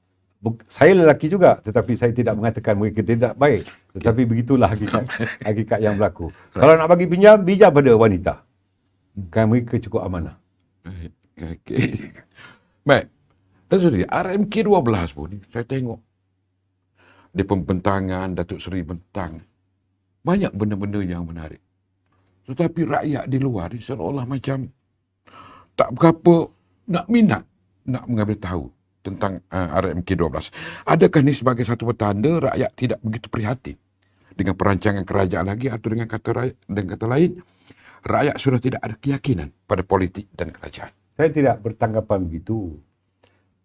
[SPEAKER 9] Saya lelaki juga, tetapi saya tidak mengatakan mereka tidak baik. Tetapi begitulah hakikat yang berlaku. Kalau nak bagi pinjam pada wanita. Kan mereka cukup amanah.
[SPEAKER 8] Okey. Baik. Dan Seri, RMK 12 pun ni, saya tengok di pembentangan Datuk Seri bentang. Banyak benda-benda yang menarik. Tetapi rakyat di luar ni seolah macam tak berapa nak minat nak mengambil tahu tentang RMK 12. Adakah ni sebagai satu petanda rakyat tidak begitu prihatin dengan perancangan kerajaan lagi, atau dengan kata lain, rakyat sudah tidak ada keyakinan pada politik dan kerajaan?
[SPEAKER 9] Saya tidak bertanggapan begitu.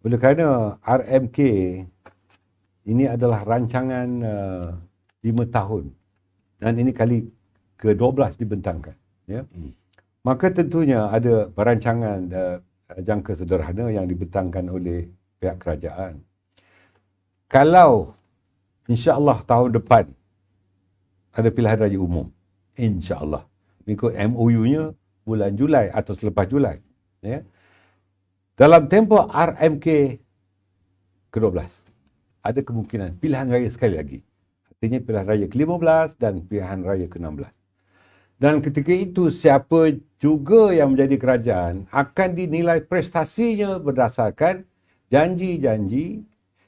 [SPEAKER 9] Oleh kerana RMK ini adalah rancangan 5 tahun dan ini kali ke-12 dibentangkan. Ya? Maka tentunya ada perancangan jangka sederhana yang dibentangkan oleh pihak kerajaan. Kalau insya-Allah tahun depan ada pilihan raya umum, insya-Allah mengikut MOU-nya bulan Julai atau selepas Julai, ya. Dalam tempoh RMK ke-12 ada kemungkinan pilihan raya sekali lagi. Artinya pilihan raya ke-15 dan pilihan raya ke-16. Dan ketika itu siapa juga yang menjadi kerajaan akan dinilai prestasinya berdasarkan janji-janji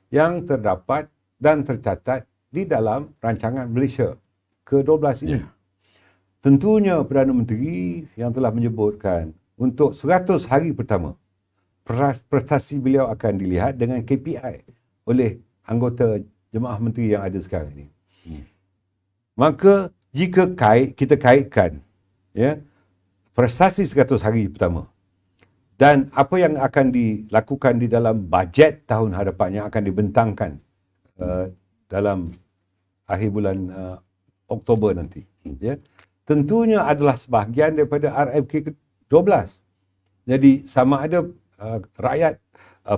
[SPEAKER 9] yang terdapat dan tercatat di dalam rancangan Malaysia ke-12 ini. Tentunya Perdana Menteri yang telah menyebutkan untuk 100 hari pertama prestasi beliau akan dilihat dengan KPI oleh anggota Jemaah Menteri yang ada sekarang ini. Maka jika kita kaitkan ya prestasi 100 hari pertama dan apa yang akan dilakukan di dalam bajet tahun hadapan yang akan dibentangkan dalam akhir bulan Oktober nanti, ya, tentunya adalah sebahagian daripada RMK 12. Jadi sama ada rakyat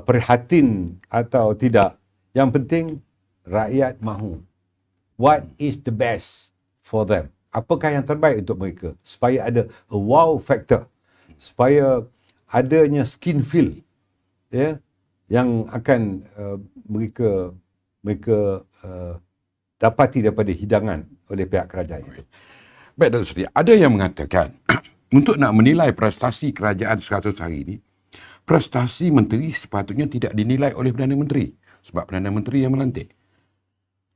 [SPEAKER 9] prihatin atau tidak, yang penting rakyat mahu what is the best for them. Apakah yang terbaik untuk mereka supaya ada a wow factor, supaya adanya skin feel, ya, yang akan mereka dapati daripada hidangan oleh pihak kerajaan itu.
[SPEAKER 8] Baik, Datuk Seri, ada yang mengatakan untuk nak menilai prestasi kerajaan 100 hari ini, prestasi menteri sepatutnya tidak dinilai oleh Perdana Menteri sebab Perdana Menteri yang melantik.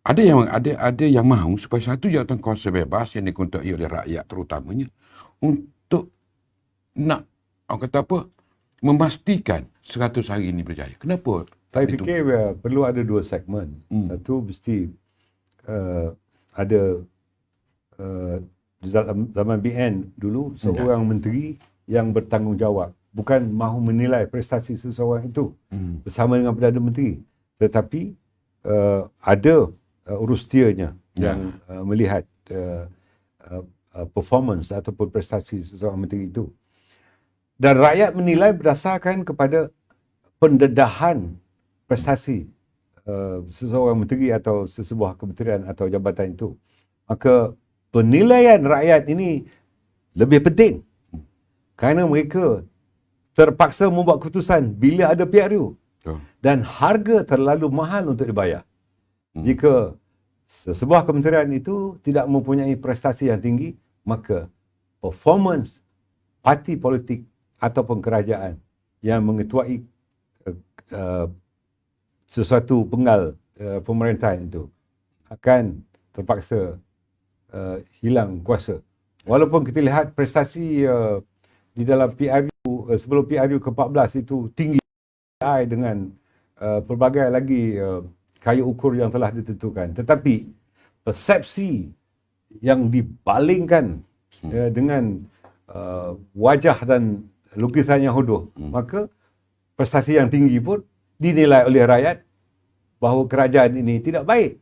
[SPEAKER 8] Ada yang mahu supaya satu jawatan kuasa bebas yang dikontaki oleh rakyat terutamanya untuk nak memastikan 100 hari ini berjaya. Kenapa?
[SPEAKER 9] Saya fikir perlu ada dua segmen. Satu mesti ada zaman BN dulu seorang menteri yang bertanggungjawab, bukan mahu menilai prestasi seseorang itu bersama dengan Perdana Menteri, tetapi ada urustianya yang melihat performance ataupun prestasi seseorang menteri itu. Dan rakyat menilai berdasarkan kepada pendedahan prestasi seseorang menteri atau sesebuah kementerian atau jabatan itu. Maka penilaian rakyat ini lebih penting kerana mereka terpaksa membuat keputusan bila ada PRU dan harga terlalu mahal untuk dibayar. Jika sesebuah kementerian itu tidak mempunyai prestasi yang tinggi, maka performance parti politik ataupun kerajaan yang mengetuai sesuatu penggal pemerintahan itu akan terpaksa hilang kuasa. Walaupun kita lihat prestasi di dalam PRU sebelum PRU ke-14 itu tinggi dengan pelbagai lagi kaya ukur yang telah ditentukan, tetapi persepsi yang dibalingkan dengan wajah dan lukisan yang hodoh, maka prestasi yang tinggi pun dinilai oleh rakyat bahawa kerajaan ini tidak baik.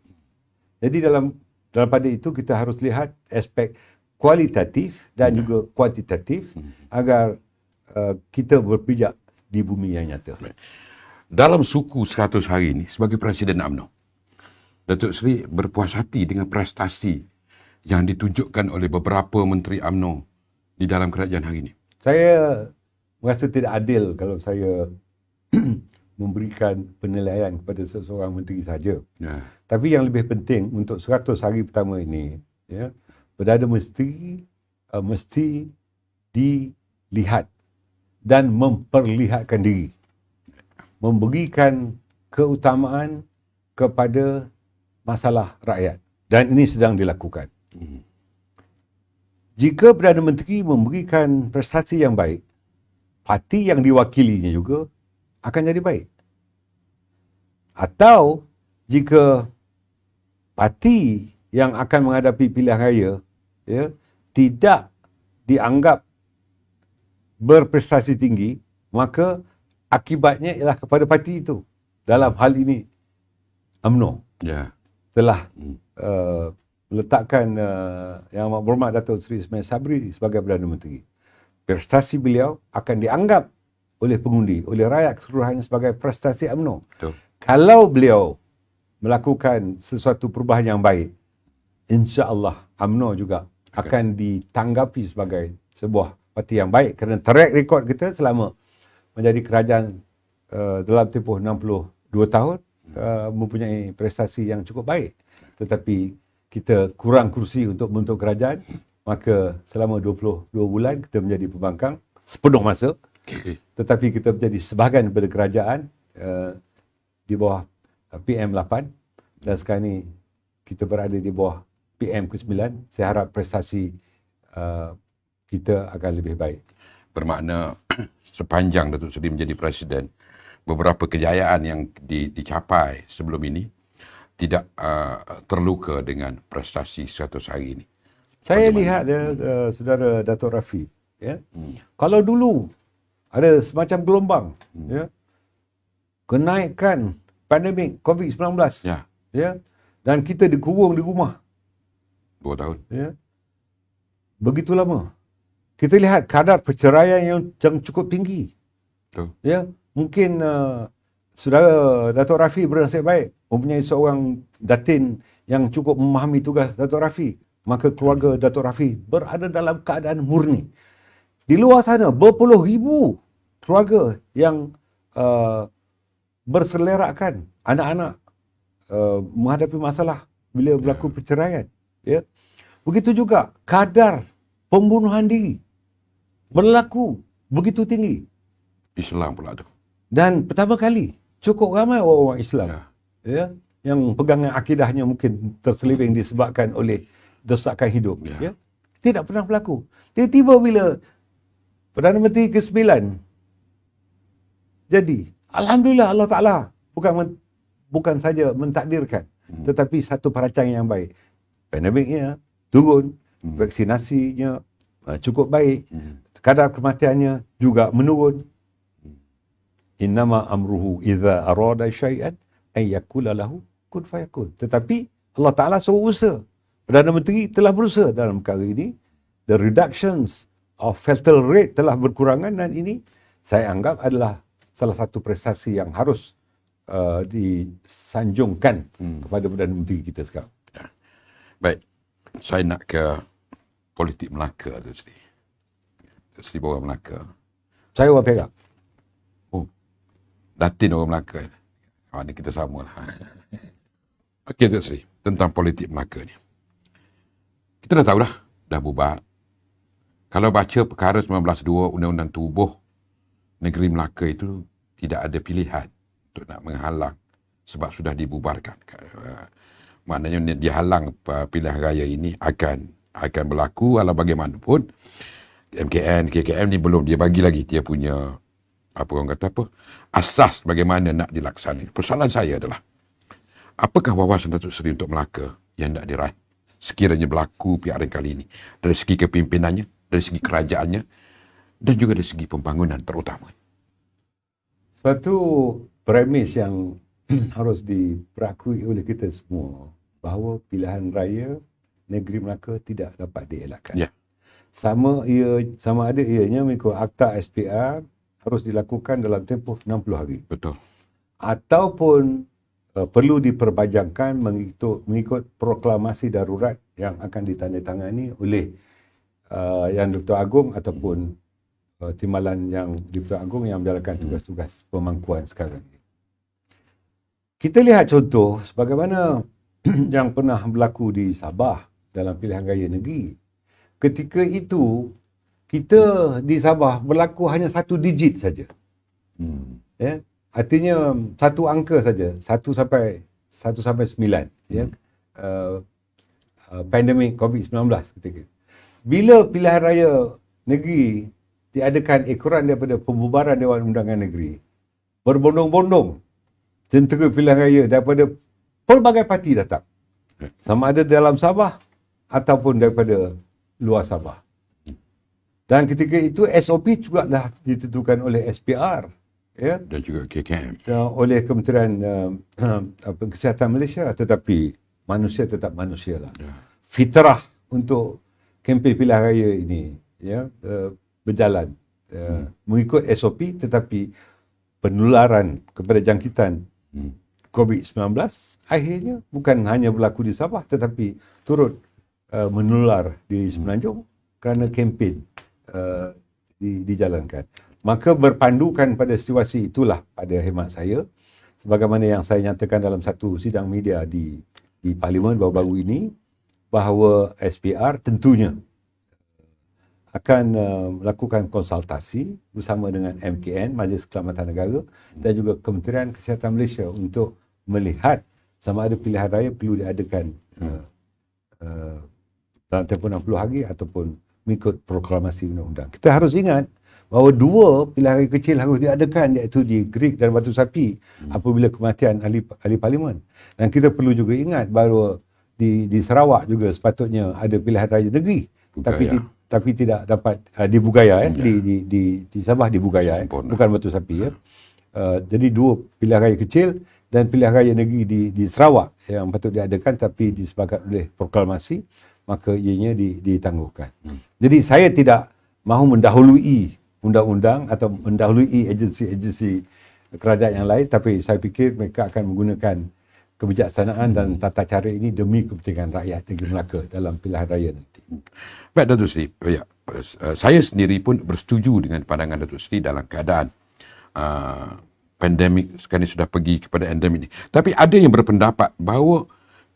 [SPEAKER 9] Jadi dalam pada itu kita harus lihat aspek kualitatif dan juga kuantitatif agar kita berpijak di bumi yang nyata.
[SPEAKER 8] Dalam suku 100 hari ini sebagai Presiden UMNO, Datuk Seri berpuas hati dengan prestasi yang ditunjukkan oleh beberapa Menteri UMNO di dalam kerajaan hari ini.
[SPEAKER 9] Saya merasa tidak adil kalau saya memberikan penilaian kepada seseorang menteri saja.
[SPEAKER 8] Ya.
[SPEAKER 9] Tapi yang lebih penting untuk 100 hari pertama ini, ya, Perdana Menteri mesti dilihat dan memperlihatkan diri. Memberikan keutamaan kepada masalah rakyat. Dan ini sedang dilakukan. Jika Perdana Menteri memberikan prestasi yang baik, parti yang diwakilinya juga akan jadi baik. Atau jika parti yang akan menghadapi pilihan raya, ya, tidak dianggap berprestasi tinggi, maka akibatnya ialah kepada parti itu. Dalam hal ini UMNO telah meletakkan Yang Amat Berhormat Datuk Seri Ismail Sabri sebagai Perdana Menteri. Prestasi beliau akan dianggap oleh pengundi, oleh rakyat keseluruhannya sebagai prestasi UMNO. Kalau beliau melakukan sesuatu perubahan yang baik, insya-Allah UMNO juga akan ditanggapi sebagai sebuah parti yang baik kerana track record kita selama menjadi kerajaan dalam tempoh 62 tahun mempunyai prestasi yang cukup baik. Tetapi kita kurang kursi untuk membentuk kerajaan, maka selama 22 bulan kita menjadi pembangkang sepenuh masa. Tetapi kita menjadi sebahagian daripada kerajaan di bawah PM8 dan sekarang ini kita berada di bawah PM ke-9. Saya harap prestasi kita akan lebih baik.
[SPEAKER 8] Bermakna sepanjang Datuk Seri menjadi Presiden, beberapa kejayaan yang dicapai sebelum ini tidak terluka dengan prestasi 100 hari ini.
[SPEAKER 9] Saya lihat saudara Datuk Rafi, ya. Kalau dulu ada semacam gelombang, ya, kenaikan pandemik COVID-19, ya, dan kita dikurung di rumah
[SPEAKER 8] 2 tahun,
[SPEAKER 9] ya, begitu lama. Kita lihat kadar perceraian yang cukup tinggi. Ya, mungkin saudara Datuk Rafi bernasib baik mempunyai seorang datin yang cukup memahami tugas Datuk Rafi, maka keluarga Datuk Rafi berada dalam keadaan murni. Di luar sana berpuluh ribu keluarga yang berselerakkan anak-anak menghadapi masalah bila berlaku perceraian. Ya. Begitu juga kadar pembunuhan diri berlaku begitu tinggi.
[SPEAKER 8] Islam pula tu.
[SPEAKER 9] Dan pertama kali cukup ramai orang-orang Islam, ya, yang pegangan akidahnya mungkin terselubing disebabkan oleh desakan hidup, ya, tidak pernah berlaku. Tiba-tiba bila Perdana Menteri ke-9 jadi, alhamdulillah Allah Taala bukan saja mentakdirkan, tetapi satu perancangan yang baik. Pandemiknya turun, vaksinasinya cukup baik, kadar kematiannya juga menurun. Innama amruhu idza arada syai'an an yaqula lahu kun fayakun. Tetapi Allah Taala suruh usaha. Perdana Menteri telah berusaha dalam perkara ini. The reductions of fatal rate telah berkurangan dan ini saya anggap adalah salah satu prestasi yang harus disanjungkan kepada Perdana Menteri kita sekarang.
[SPEAKER 8] Baik, saya nak ke politik Melaka tu Sri. Sri bawa Melaka.
[SPEAKER 9] Saya orang Perak.
[SPEAKER 8] Oh, Datin orang Melaka. Ini kita sama lah. Okey Datuk Sri, tentang politik Melaka ni. Kita dah tahu dah bubar. Kalau baca perkara 19.2 Undang-Undang Tubuh Negeri Melaka itu tidak ada pilihan untuk nak menghalang sebab sudah dibubarkan. Maknanya dihalang pilihan raya ini akan berlaku walau bagaimanapun. MKN, KKM ni belum dia bagi lagi dia punya asas bagaimana nak dilaksanakan. Persoalan saya adalah apakah wawasan Datuk Seri untuk Melaka yang nak diraih sekiranya berlaku PRN kali ini dari segi kepimpinannya, dari segi kerajaannya dan juga dari segi pembangunan terutama.
[SPEAKER 9] Suatu premis yang harus diperakui oleh kita semua bahawa pilihan raya negeri Melaka tidak dapat dielakkan.
[SPEAKER 8] Ya.
[SPEAKER 9] Sama ada ianya mengikut Akta SPR harus dilakukan dalam tempoh 60 hari.
[SPEAKER 8] Betul.
[SPEAKER 9] Ataupun perlu diperpanjangkan mengikut proklamasi darurat yang akan ditandatangani oleh Yang Di-Pertuan Agong ataupun timbalan Yang Di-Pertuan Agong yang menjalankan tugas-tugas pemangkuan sekarang ini. Kita lihat contoh sebagaimana yang pernah berlaku di Sabah dalam pilihan raya negeri. Ketika itu, kita di Sabah berlaku hanya 1 digit saja. Ya, artinya satu angka saja, 1 sampai 9. Ya, pandemik COVID-19 ketika itu. Bila pilihan raya negeri diadakan ekoran daripada pembubaran Dewan Undangan Negeri, berbondong-bondong tentera pilihan raya daripada pelbagai parti datang. Sama ada dalam Sabah ataupun daripada luar Sabah. Dan ketika itu SOP juga dah ditentukan oleh SPR, ya,
[SPEAKER 8] Dan juga KKM.
[SPEAKER 9] oleh Kementerian Kesihatan Malaysia, tetapi manusia tetap manusia lah. Fitrah untuk kempen pilihan raya ini, ya, berjalan mengikut SOP, tetapi penularan kepada jangkitan COVID-19 akhirnya bukan hanya berlaku di Sabah tetapi turut menular di Semenanjung kerana kempen dijalankan. Maka berpandukan pada situasi itulah pada hemat saya, sebagaimana yang saya nyatakan dalam satu sidang media di Parlimen baru-baru ini, bahawa SPR tentunya akan melakukan konsultasi bersama dengan MKN, Majlis Keselamatan Negara, dan juga Kementerian Kesihatan Malaysia untuk melihat sama ada pilihan raya perlu diadakan dalam tempoh 60 hari ataupun mengikut proklamasi undang-undang. Kita harus ingat bahawa 2 pilihan raya kecil harus diadakan, iaitu di Greek dan Batu Sapi apabila kematian ahli parlimen. Dan kita perlu juga ingat bahawa di Sarawak juga sepatutnya ada pilihan raya negeri, tapi tidak dapat di Bugaya, di Sabah di Bugaya, bukan Batu Sapi, ya. Jadi 2 pilihan raya kecil dan pilihan raya negeri di Sarawak yang patut diadakan tapi disebabkan oleh proklamasi, maka ianya ditangguhkan. Jadi saya tidak mahu mendahului undang-undang atau mendahului agensi-agensi kerajaan yang lain, tapi saya fikir mereka akan menggunakan kebijaksanaan dan tata cara ini demi kepentingan rakyat negeri Melaka dalam pilihan raya nanti.
[SPEAKER 8] Baik, Datuk Seri. Ya, saya sendiri pun bersetuju dengan pandangan Datuk Seri dalam keadaan pandemik sekarang ini sudah pergi kepada endemik ini. Tapi ada yang berpendapat bahawa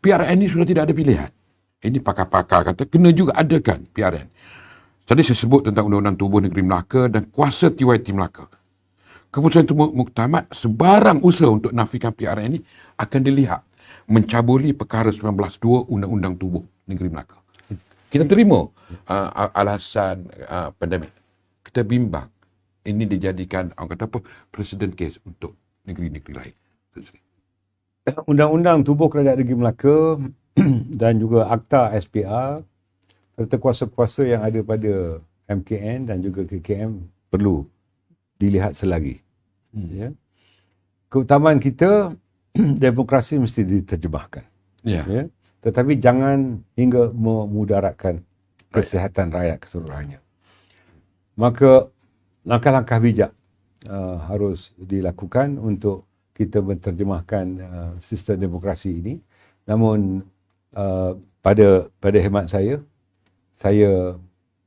[SPEAKER 8] PRN ini sudah tidak ada pilihan. Ini pakar-pakar kata kena juga adakan PRN. Tadi saya sebut tentang Undang-Undang Tubuh Negeri Melaka dan kuasa TYT Melaka. Keputusan itu muktamad, sebarang usaha untuk nafikan PRN ini akan dilihat mencabuli perkara 19.2 Undang-Undang Tubuh Negeri Melaka. Kita terima alasan pandemik. Kita bimbang ini dijadikan, orang kata apa, precedent case untuk negeri-negeri lain.
[SPEAKER 9] Undang-Undang Tubuh Kerajaan Negeri Melaka dan juga Akta SPR serta kuasa-kuasa yang ada pada MKN dan juga KKM perlu dilihat selagi. Ya. Keutamaan kita, demokrasi mesti diterjemahkan. Ya. Tetapi jangan hingga memudaratkan kesihatan rakyat keseluruhannya. Maka langkah-langkah bijak harus dilakukan untuk kita menterjemahkan sistem demokrasi ini. Namun pada hemat saya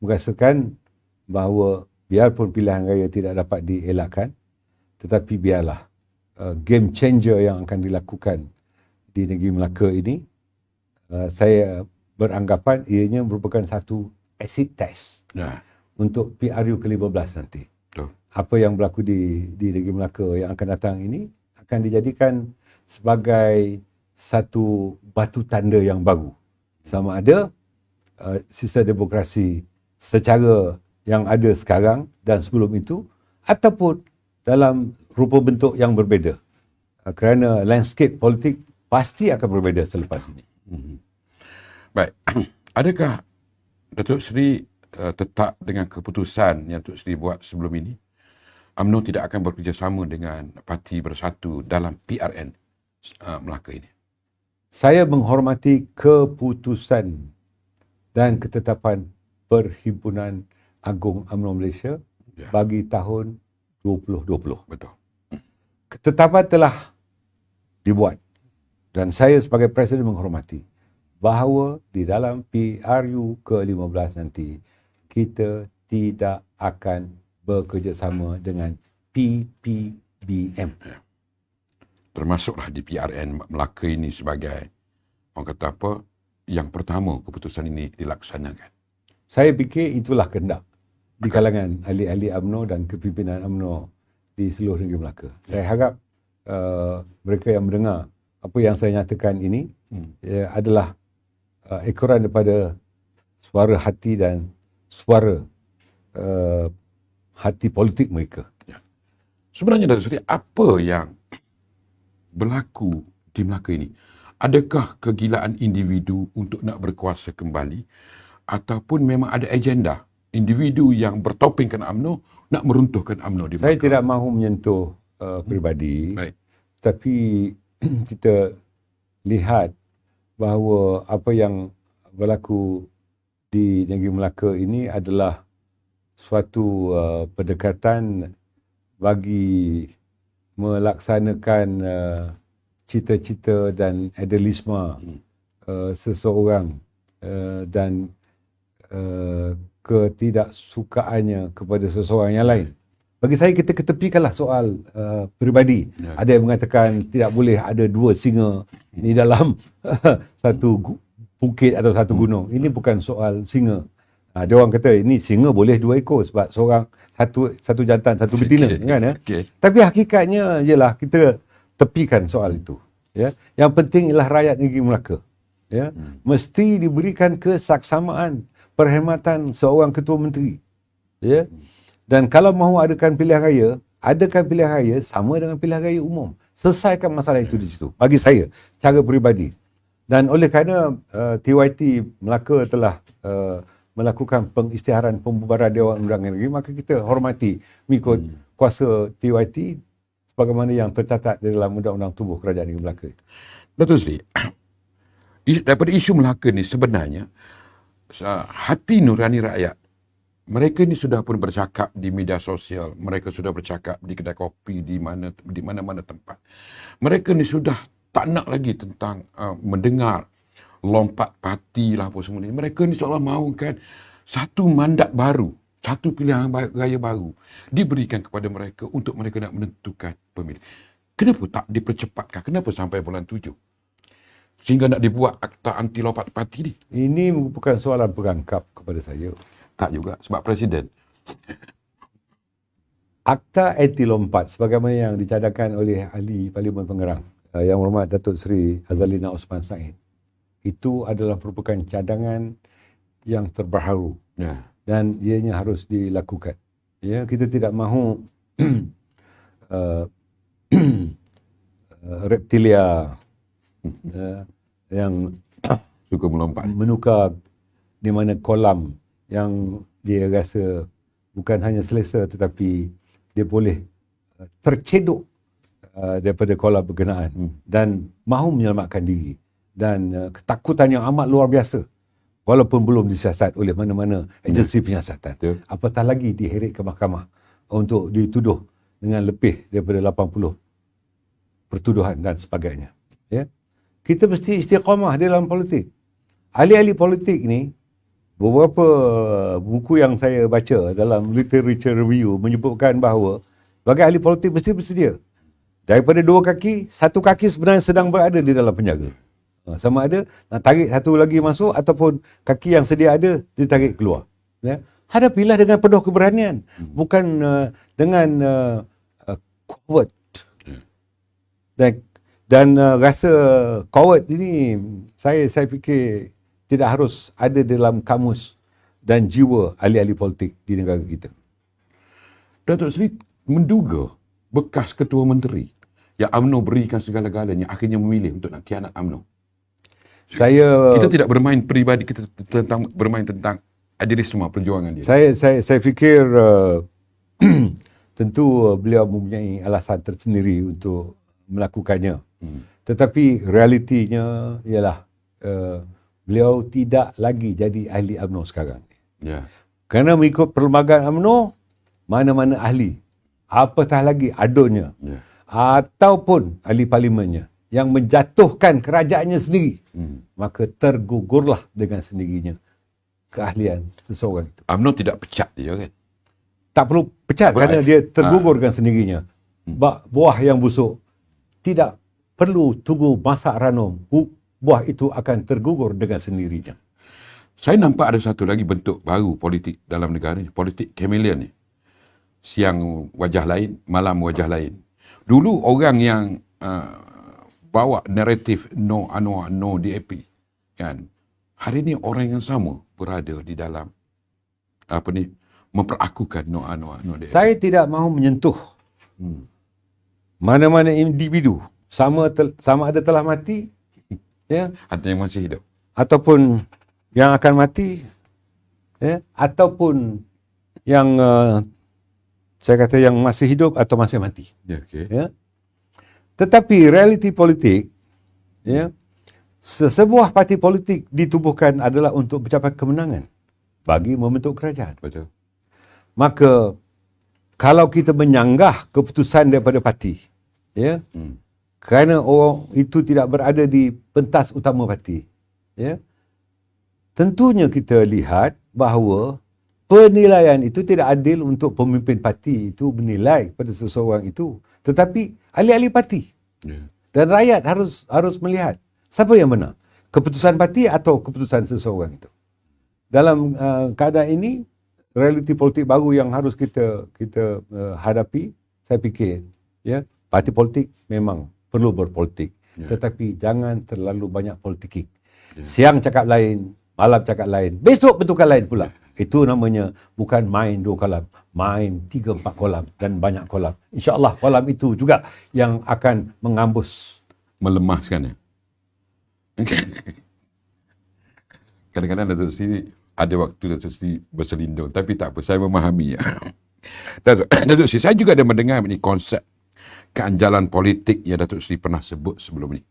[SPEAKER 9] merasakan bahawa biarpun pilihan raya tidak dapat dielakkan, tetapi biarlah game changer yang akan dilakukan di negeri Melaka ini, saya beranggapan ianya merupakan satu acid test untuk PRU ke-15 nanti. Apa yang berlaku di negeri Melaka yang akan datang ini akan dijadikan sebagai satu batu tanda yang baru. Sama ada sistem demokrasi secara yang ada sekarang dan sebelum itu ataupun dalam rupa bentuk yang berbeza. Kerana landscape politik pasti akan berbeza selepas ini.
[SPEAKER 8] Baik. Adakah Datuk Seri tetap dengan keputusan yang Datuk Seri buat sebelum ini UMNO tidak akan bekerjasama dengan Parti Bersatu dalam PRN Melaka ini?
[SPEAKER 9] Saya menghormati keputusan dan ketetapan Perhimpunan Agung UMNO Malaysia bagi tahun 2020.
[SPEAKER 8] Betul.
[SPEAKER 9] Ketetapan telah dibuat dan saya sebagai Presiden menghormati bahawa di dalam PRU ke-15 nanti kita tidak akan bekerjasama dengan PPBM.
[SPEAKER 8] Termasuklah di PRN Melaka ini sebagai, orang kata apa, yang pertama keputusan ini dilaksanakan.
[SPEAKER 9] Saya fikir itulah kehendak di kalangan ahli-ahli UMNO dan kepimpinan UMNO di seluruh negeri Melaka. Saya harap mereka yang mendengar apa yang saya nyatakan ini adalah ekoran daripada suara hati dan suara hati politik mereka.
[SPEAKER 8] Ya. Sebenarnya Datuk Seri, apa yang berlaku di Melaka ini? Adakah kegilaan individu untuk nak berkuasa kembali ataupun memang ada agenda individu yang bertopengkan UMNO nak meruntuhkan UMNO di Melaka?
[SPEAKER 9] Saya tidak mahu menyentuh peribadi, tapi kita lihat bahawa apa yang berlaku di negeri Melaka ini adalah suatu pendekatan bagi melaksanakan cita-cita dan idealisme seseorang dan ketidaksukaannya kepada seseorang yang lain. Bagi saya, kita ketepikanlah soal peribadi. Ada yang mengatakan tidak boleh ada dua singa di dalam satu bukit atau satu gunung. Ini bukan soal singa. Ada orang kata ini singa boleh 2 ekor sebab seorang satu jantan, satu betina, kan ya. Tapi hakikatnya ialah kita tepikan soal itu. Ya, yang penting ialah rakyat negeri Melaka. Ya, mesti diberikan kesaksamaan perkhidmatan seorang ketua menteri. Ya. Dan kalau mahu adakan pilihan raya sama dengan pilihan raya umum. Selesaikan masalah itu di situ. Bagi saya, cara peribadi. Dan oleh kerana TYT Melaka telah melakukan pengisytiharan pembubaran Dewan Undangan Negeri, maka kita hormati mengikut kuasa TYT sebagaimana yang tercatat di dalam Undang-Undang Tubuh Kerajaan Negeri Melaka.
[SPEAKER 8] Datuk Seri, daripada isu Melaka ni sebenarnya hati nurani rakyat, mereka ni sudah pun bercakap di media sosial, mereka sudah bercakap di kedai kopi, di mana-mana tempat. Mereka ni sudah tak nak lagi tentang mendengar lompat parti lah apa semua ni. Mereka ni seolah mahukan satu mandat baru, satu pilihan raya baru diberikan kepada mereka untuk mereka nak menentukan pemilih. Kenapa tak dipercepatkan? Kenapa sampai bulan 7? Sehingga nak dibuat akta anti lompat parti ni?
[SPEAKER 9] Ini bukan soalan perangkap kepada saya.
[SPEAKER 8] Tak juga, sebab Presiden.
[SPEAKER 9] Akta anti lompat sebagaimana yang dicadangkan oleh ahli Parlimen Pengerang, Yang Hormat Datuk Seri Azalina Osman Said, itu adalah merupakan cadangan yang terbaru dan ianya harus dilakukan. Ya, kita tidak mahu reptilia yang
[SPEAKER 8] suka melompat,
[SPEAKER 9] menukar di mana kolam yang dia rasa bukan hanya selesa tetapi dia boleh tercedok daripada kolam berkenaan dan mahu menyelamatkan diri, dan ketakutan yang amat luar biasa walaupun belum disiasat oleh mana-mana agensi penyiasatan. Apatah lagi diheret ke mahkamah untuk dituduh dengan lebih daripada 80 pertuduhan dan sebagainya. Ya. Kita mesti istiqamah dalam politik. Ahli-ahli politik ni, beberapa buku yang saya baca dalam literature review menyebutkan bahawa bagi ahli politik mesti bersedia. Daripada 2 kaki, 1 kaki sebenarnya sedang berada di dalam penjara. Sama ada nak tarik satu lagi masuk ataupun kaki yang sedia ada ditarik keluar. Ya. Hadapilah dengan penuh keberanian. Bukan dengan coward. Dan rasa coward ini saya fikir tidak harus ada dalam kamus dan jiwa ahli-ahli politik di negara kita.
[SPEAKER 8] Datuk Seri menduga bekas ketua menteri yang UMNO berikan segala-galanya akhirnya memilih untuk nak khianat UMNO. Kita tidak bermain peribadi, kita bermain tentang idealisme perjuangan dia.
[SPEAKER 9] Saya fikir tentu beliau mempunyai alasan tersendiri untuk melakukannya. Tetapi realitinya ialah beliau tidak lagi jadi ahli UMNO sekarang. Kerana mengikut perlembagaan UMNO, mana-mana ahli, apatah lagi adunnya, ataupun ahli parlimennya yang menjatuhkan kerajaannya sendiri, maka tergugurlah dengan sendirinya keahlian seseorang itu.
[SPEAKER 8] UMNO tidak pecat dia kan?
[SPEAKER 9] Tak perlu pecat kerana dia tergugur dengan sendirinya. Buah yang busuk tidak perlu tunggu masa ranum. Buah itu akan tergugur dengan sendirinya.
[SPEAKER 8] Saya nampak ada satu lagi bentuk baru politik dalam negara ni, politik chameleon ni. Siang wajah lain, malam wajah lain. Dulu orang yang bawa naratif no Anwar, no DAP, kan? Hari ni orang yang sama berada di dalam memperakukan no Anwar, no DAP.
[SPEAKER 9] Saya tidak mahu menyentuh mana-mana individu, sama ada telah mati, ya,
[SPEAKER 8] ada yang masih hidup,
[SPEAKER 9] ataupun yang akan mati, ya, ataupun yang saya kata yang masih hidup atau masih mati. Ya. Tetapi realiti politik, ya, sebuah parti politik ditubuhkan adalah untuk mencapai kemenangan bagi membentuk kerajaan.
[SPEAKER 8] Betul.
[SPEAKER 9] Maka kalau kita menyanggah keputusan daripada parti, ya, kerana orang itu tidak berada di pentas utama parti, ya, tentunya kita lihat bahawa penilaian itu tidak adil untuk pemimpin parti itu menilai pada seseorang itu, tetapi ahli-ahli parti. Dan rakyat harus melihat siapa yang benar, keputusan parti atau keputusan seseorang itu. Dalam keadaan ini, realiti politik baru yang harus kita hadapi, saya fikir, ya, parti politik memang perlu berpolitik, tetapi jangan terlalu banyak politik. Siang cakap lain, malam cakap lain, besok bentukan lain pula. Itu namanya bukan main 2 kolam, main 3-4 kolam dan banyak kolam. InsyaAllah kolam itu juga yang akan mengambus.
[SPEAKER 8] Melemaskan ya. Kadang-kadang Datuk Seri ada waktu Datuk Seri berselindung, tapi tak apa, saya memahami. Datuk Seri, saya juga ada mendengar ini konsep keanjalan politik yang Datuk Seri pernah sebut sebelum ini.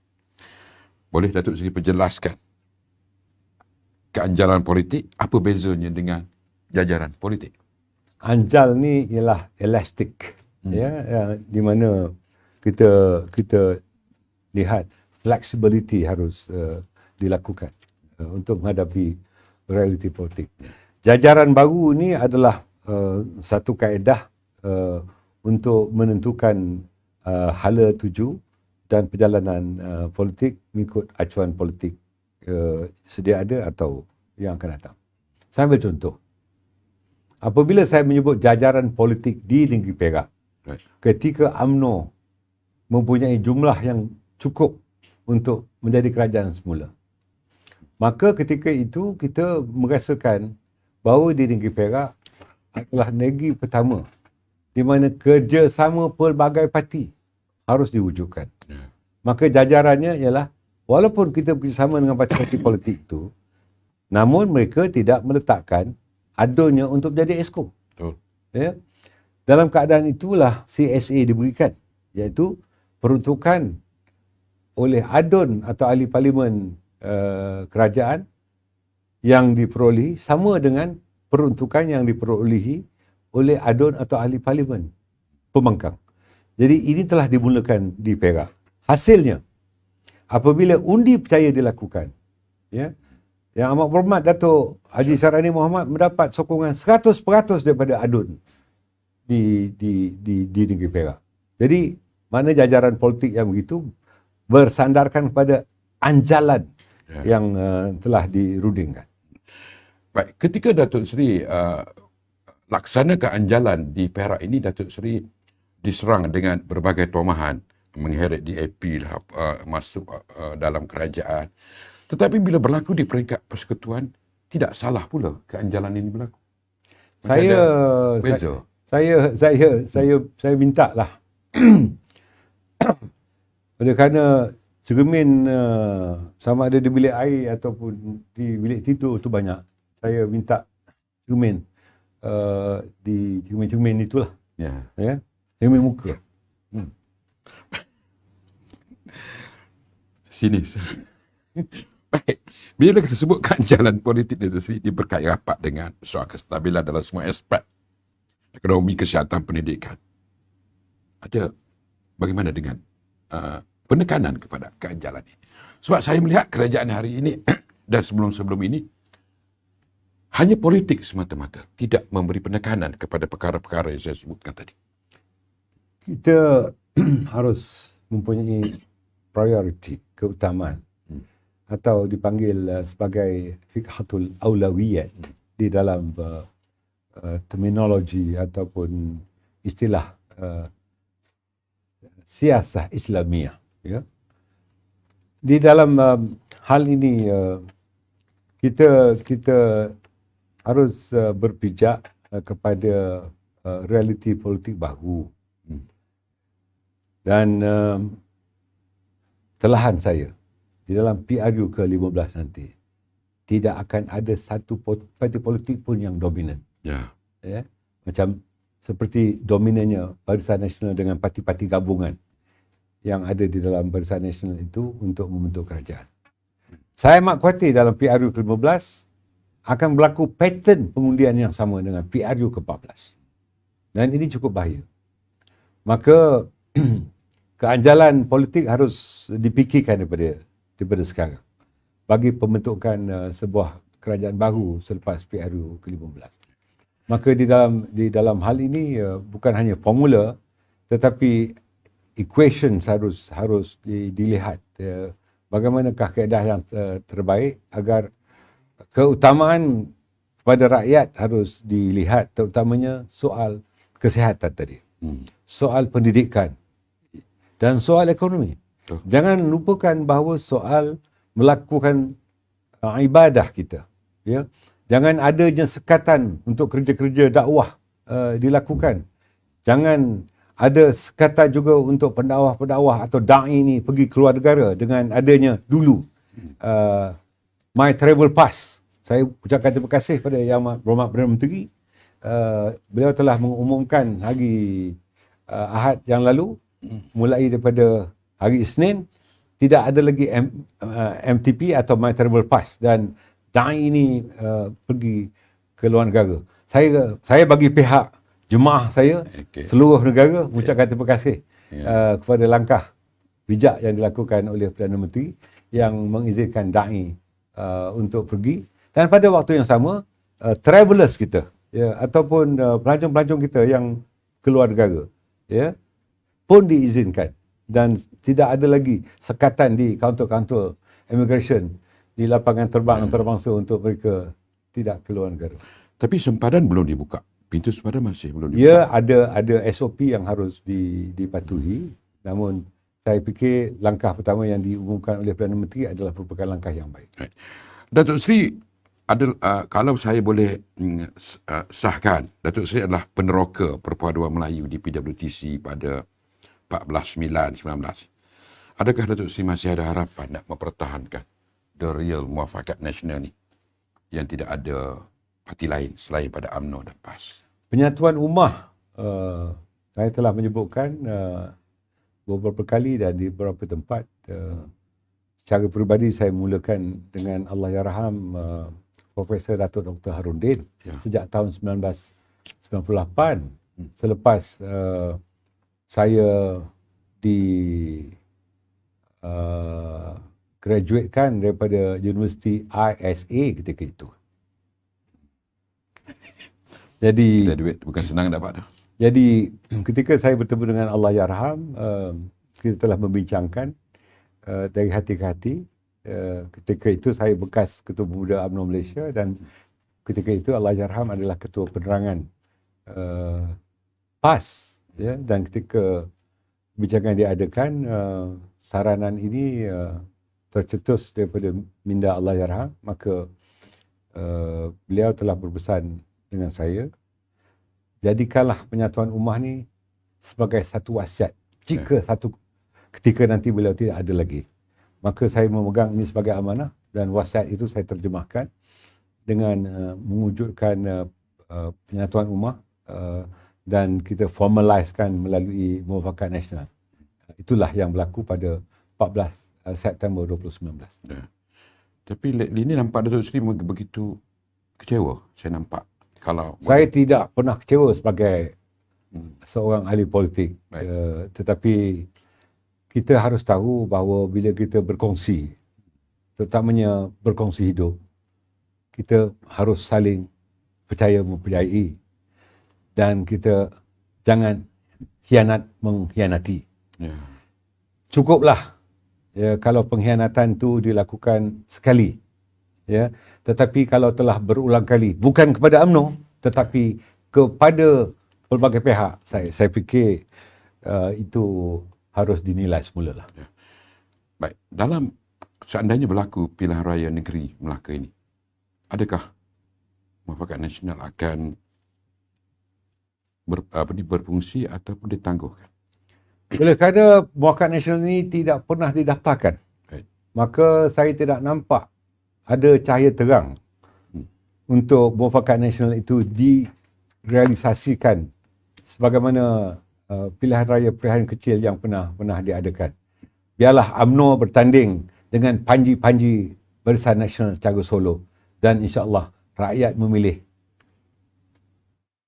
[SPEAKER 8] Boleh Datuk Seri perjelaskan keanjalan politik, apa bezanya dengan jajaran politik?
[SPEAKER 9] Anjal ni ialah elastik, ya, di mana kita lihat flexibility harus dilakukan untuk menghadapi realiti politik. Jajaran baru ni adalah satu kaedah untuk menentukan hala tuju dan perjalanan politik mengikut acuan politik sedia ada atau yang akan datang. Saya ambil contoh. Apabila saya menyebut jajaran politik di negeri Perak, ketika UMNO mempunyai jumlah yang cukup untuk menjadi kerajaan semula, maka ketika itu kita merasakan bahawa di negeri Perak adalah negeri pertama di mana kerjasama pelbagai parti harus diwujudkan. Maka jajarannya ialah walaupun kita bekerjasama dengan parti-parti politik itu, namun mereka tidak meletakkan adunnya untuk menjadi exco. Ya? Dalam keadaan itulah CSA diberikan, iaitu peruntukan oleh adun atau ahli parlimen kerajaan yang diperolehi sama dengan peruntukan yang diperolehi oleh adun atau ahli parlimen pembangkang. Jadi ini telah dimulakan di Perak. Hasilnya, apabila undi percaya dilakukan, ya, Yang Amat Berhormat Datuk Haji Sarani Mohamad mendapat sokongan 100% daripada adun di negeri Perak. Jadi, mana jajaran politik yang begitu bersandarkan kepada anjalan yang telah dirundingkan.
[SPEAKER 8] Baik, ketika Datuk Seri laksanakan anjalan di Perak ini, Datuk Seri diserang dengan berbagai tomahan, mengheret DAP lah, masuk dalam kerajaan. Tetapi bila berlaku di peringkat persekutuan, tidak salah pula keanjalan ini berlaku.
[SPEAKER 9] Saya minta lah. Oleh kerana cermin sama ada di bilik air ataupun di bilik tidur tu banyak. Saya minta cermin di cermin-cermin itulah
[SPEAKER 8] Ya.
[SPEAKER 9] Ya, cermin muka.
[SPEAKER 8] Sini. Baik. Bila kita sebutkan jalan politik itu sendiri berkait rapat dengan soal kestabilan dalam semua aspek ekonomi, kesihatan, pendidikan. Ada bagaimana dengan penekanan kepada keanjalan ini? Sebab saya melihat kerajaan hari ini dan sebelum-sebelum ini hanya politik semata-mata, tidak memberi penekanan kepada perkara-perkara yang saya sebutkan tadi.
[SPEAKER 9] Kita harus mempunyai priority, keutamaan, atau dipanggil sebagai fiqhatul aulawiyat di dalam terminologi ataupun istilah siasah Islamiah. Ya. Di dalam hal ini kita harus berpijak kepada realiti politik baru. Dan telahan saya di dalam PRU ke-15 nanti tidak akan ada satu parti politik pun yang dominan.
[SPEAKER 8] Ya.
[SPEAKER 9] Ya. Macam seperti dominannya Barisan Nasional dengan parti-parti gabungan yang ada di dalam Barisan Nasional itu untuk membentuk kerajaan. Saya amat khawatir dalam PRU ke-15 akan berlaku pattern pengundian yang sama dengan PRU ke-14. Dan ini cukup bahaya. Maka keanjalan politik harus dipikirkan daripada sekarang bagi pembentukan sebuah kerajaan baru selepas PRU ke-15. Maka di dalam hal ini bukan hanya formula tetapi equations harus dilihat bagaimanakah kaedah yang terbaik agar keutamaan kepada rakyat harus dilihat, terutamanya soal kesihatan tadi, soal pendidikan dan soal ekonomi. Jangan lupakan bahawa soal melakukan ibadah kita, ya. Jangan adanya sekatan untuk kerja-kerja dakwah dilakukan. Jangan ada sekatan juga untuk pendakwah-pendakwah atau da'i ini pergi keluar negara dengan adanya dulu My Travel Pass. Saya ucapkan terima kasih pada Yang Berhormat Perdana Menteri. Beliau telah mengumumkan hari Ahad yang lalu, mulai daripada hari Isnin, tidak ada lagi MTP atau My Travel Pass dan da'i ini pergi ke luar negara. Saya bagi pihak jemaah saya, seluruh negara, mengucapkan terima kasih kepada langkah bijak yang dilakukan oleh Perdana Menteri yang mengizinkan da'i untuk pergi. Dan pada waktu yang sama, travelers kita, ya, ataupun pelancong-pelancong kita yang keluar negara, ya, pun diizinkan. Dan tidak ada lagi sekatan di kaunter-kaunter immigration di lapangan terbang antarabangsa untuk mereka tidak keluar negara.
[SPEAKER 8] Tapi sempadan belum dibuka. Pintu sempadan masih belum dibuka.
[SPEAKER 9] Ya, ada SOP yang harus dipatuhi. Namun saya fikir langkah pertama yang diumumkan oleh Perdana Menteri adalah merupakan langkah yang baik.
[SPEAKER 8] Right. Datuk Seri, kalau saya boleh sahkan, Datuk Seri adalah peneroka perpaduan Melayu di PWTC pada 14/9/19. Adakah Datuk Seri masih ada harapan nak mempertahankan the real muafakat nasional ni yang tidak ada parti lain selain pada UMNO dan PAS?
[SPEAKER 9] Penyatuan Ummah, saya telah menyebutkan beberapa kali dan di beberapa tempat. Secara peribadi saya mulakan dengan Allahyarham Profesor Datuk Dr. Harudin sejak tahun 1998 selepas saya graduatekan daripada Universiti ISA ketika itu. Jadi
[SPEAKER 8] graduate bukan senang dapat dah.
[SPEAKER 9] Jadi ketika saya bertemu dengan Allahyarham, kita telah membincangkan dari hati ke hati. Ketika itu saya bekas Ketua Pemuda UMNO Malaysia dan ketika itu Allahyarham adalah Ketua Penerangan PAS, ya, dan ketika bincangan diadakan, saranan ini tercetus daripada minda Allahyarham, maka beliau telah berpesan dengan saya, jadikanlah penyatuan ummah ni sebagai satu wasiat. Jika satu ketika nanti beliau tidak ada lagi, maka saya memegang ini sebagai amanah dan wasiat itu saya terjemahkan dengan mewujudkan penyatuan ummah dan kita formalisekan melalui Muafakat Nasional. Itulah yang berlaku pada 14 September 2019.
[SPEAKER 8] Ya. Tapi lately ni nampak Datuk Seri begitu kecewa. Saya nampak. Kalau
[SPEAKER 9] saya tidak pernah kecewa sebagai seorang ahli politik. Tetapi kita harus tahu bahawa bila kita berkongsi, terutamanya berkongsi hidup, kita harus saling percaya mempercayai dan kita jangan khianat mengkhianati.
[SPEAKER 8] Ya.
[SPEAKER 9] Cukuplah ya, kalau pengkhianatan itu dilakukan sekali. Ya, tetapi kalau telah berulang kali, bukan kepada UMNO tetapi kepada pelbagai pihak, saya fikir itu harus dinilai semula lah.
[SPEAKER 8] Ya. Baik, dalam seandainya berlaku pilihan raya negeri Melaka ini, adakah Muafakat Nasional akan berfungsi ataupun ditangguhkan?
[SPEAKER 9] Oleh kerana Muafakat Nasional ini tidak pernah didaftarkan, maka saya tidak nampak ada cahaya terang untuk Muafakat Nasional itu direalisasikan sebagaimana pilihan raya kecil yang pernah diadakan. Biarlah UMNO bertanding dengan panji-panji Barisan Nasional secara solo dan insya-Allah rakyat memilih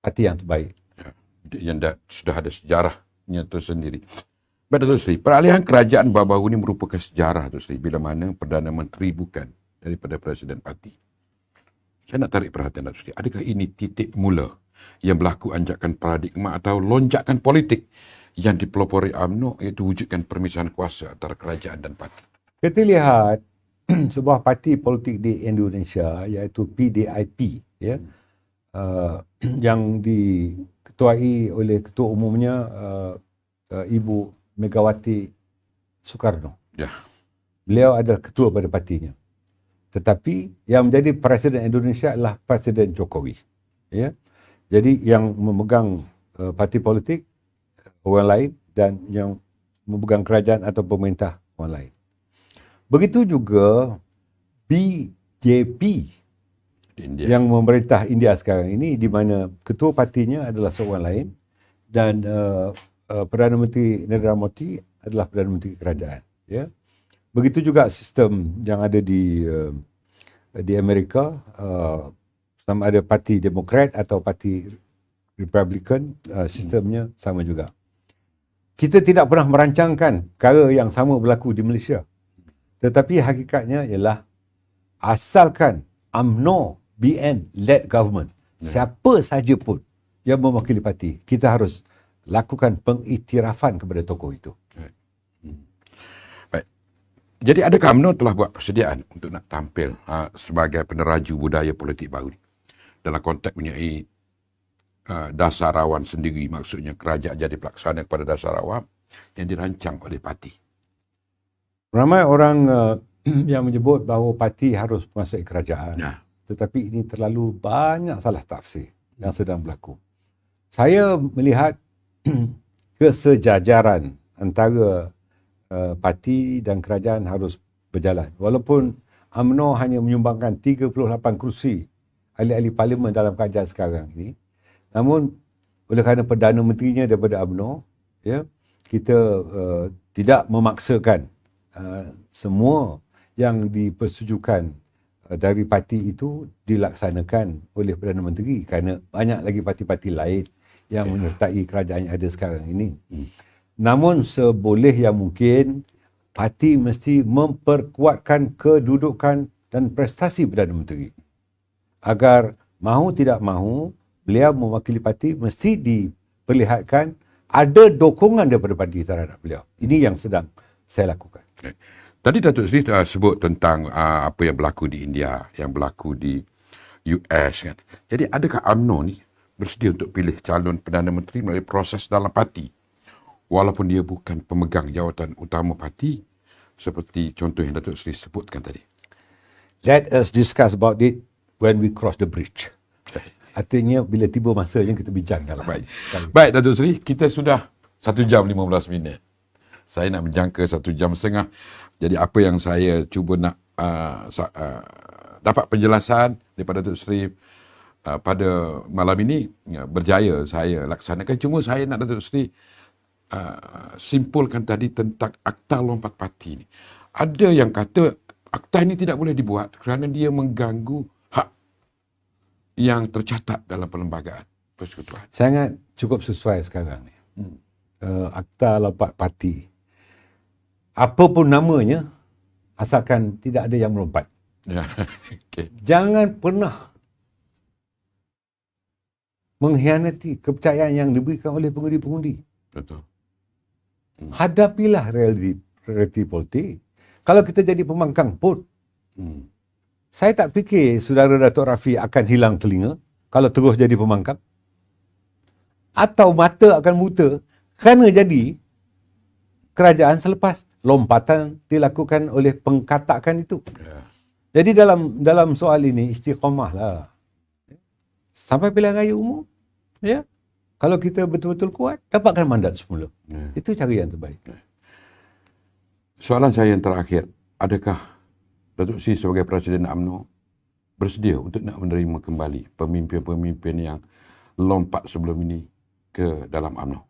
[SPEAKER 9] parti yang terbaik.
[SPEAKER 8] Yang sudah ada sejarahnya tersendiri. Baik Datuk Seri, peralihan kerajaan baru-baru ini merupakan sejarah Datuk Seri bila mana Perdana Menteri bukan daripada Presiden Parti. Saya nak tarik perhatian Datuk Seri, adakah ini titik mula yang berlaku anjakan paradigma atau lonjakan politik yang dipelopori UMNO, iaitu wujudkan permisahan kuasa antara kerajaan dan parti?
[SPEAKER 9] Kita lihat sebuah parti politik di Indonesia iaitu PDIP ya, yang diketuai oleh ketua umumnya Ibu Megawati Soekarno.
[SPEAKER 8] Ya.
[SPEAKER 9] Beliau adalah ketua pada partinya. Tetapi yang menjadi Presiden Indonesia adalah Presiden Jokowi. Ya. Jadi yang memegang parti politik orang lain dan yang memegang kerajaan atau pemerintah orang lain. Begitu juga BJP yang memerintah India sekarang ini, di mana ketua partinya adalah seorang lain dan Perdana Menteri Narendra Modi adalah Perdana Menteri kerajaan. Ya. Begitu juga sistem yang ada di Amerika, sama ada parti Demokrat atau parti Republican, sistemnya sama juga. Kita tidak pernah merancangkan perkara yang sama berlaku di Malaysia. Tetapi hakikatnya ialah asalkan UMNO BN led government, siapa saja pun yang mewakili parti, kita harus lakukan pengiktirafan kepada tokoh itu.
[SPEAKER 8] Baik. Jadi adakah UMNO telah buat persediaan untuk nak tampil sebagai peneraju budaya politik baru ini? Dalam konteks mempunyai dasarawan sendiri, maksudnya kerajaan jadi pelaksana kepada dasarawan yang dirancang oleh parti.
[SPEAKER 9] Ramai orang yang menyebut bahawa parti harus menguasai kerajaan.
[SPEAKER 8] Ya.
[SPEAKER 9] Tetapi ini terlalu banyak salah tafsir yang sedang berlaku. Saya melihat kesejajaran antara parti dan kerajaan harus berjalan. Walaupun UMNO hanya menyumbangkan 38 kerusi ahli-ahli parlimen dalam kerajaan sekarang ini, namun oleh kerana Perdana Menterinya daripada UMNO, ya, kita tidak memaksakan semua yang dipersetujukan dari parti itu dilaksanakan oleh Perdana Menteri, kerana banyak lagi parti-parti lain yang menyertai kerajaan yang ada sekarang ini. Namun seboleh yang mungkin, parti mesti memperkuatkan kedudukan dan prestasi Perdana Menteri. Agar mahu tidak mahu, beliau mewakili parti mesti diperlihatkan ada dokongan daripada parti terhadap beliau. Ini yang sedang saya lakukan.
[SPEAKER 8] Tadi Datuk Seri sebut tentang apa yang berlaku di India, yang berlaku di US kan. Jadi adakah UMNO ni bersedia untuk pilih calon Perdana Menteri melalui proses dalam parti walaupun dia bukan pemegang jawatan utama parti seperti contoh yang Datuk Seri sebutkan tadi?
[SPEAKER 9] Let us discuss about it when we cross the bridge. Artinya bila tiba masanya kita bincang dalam.
[SPEAKER 8] Baik Datuk Seri, kita sudah 1 jam 15 minit. Saya nak menjangka 1 jam setengah. Jadi apa yang saya cuba nak dapat penjelasan daripada Datuk Seri pada malam ini berjaya saya laksanakan. Cuma saya nak Datuk Seri simpulkan tadi tentang akta lompat parti ni. Ada yang kata akta ini tidak boleh dibuat kerana dia mengganggu hak yang tercatat dalam perlembagaan persekutuan.
[SPEAKER 9] Sangat cukup sesuai sekarang ni. Akta lompat parti. Apapun namanya, asalkan tidak ada yang melompat.
[SPEAKER 8] Ya, okay.
[SPEAKER 9] Jangan pernah mengkhianati kepercayaan yang diberikan oleh pengundi-pengundi.
[SPEAKER 8] Betul.
[SPEAKER 9] Hadapilah realiti politik. Kalau kita jadi pembangkang pun, saya tak fikir saudara Datuk Rafi akan hilang telinga kalau terus jadi pembangkang. Atau mata akan buta kerana jadi kerajaan selepas lompatan dilakukan oleh pengkatakan itu.
[SPEAKER 8] Yeah.
[SPEAKER 9] Jadi dalam soal ini istiqamah lah. Sampai pilihan raya umum, ya. Kalau kita betul-betul kuat, dapatkan mandat semula.
[SPEAKER 8] Yeah.
[SPEAKER 9] Itu cara yang terbaik.
[SPEAKER 8] Yeah. Soalan saya yang terakhir, adakah Datuk Seri sebagai Presiden UMNO bersedia untuk nak menerima kembali pemimpin-pemimpin yang lompat sebelum ini ke dalam UMNO?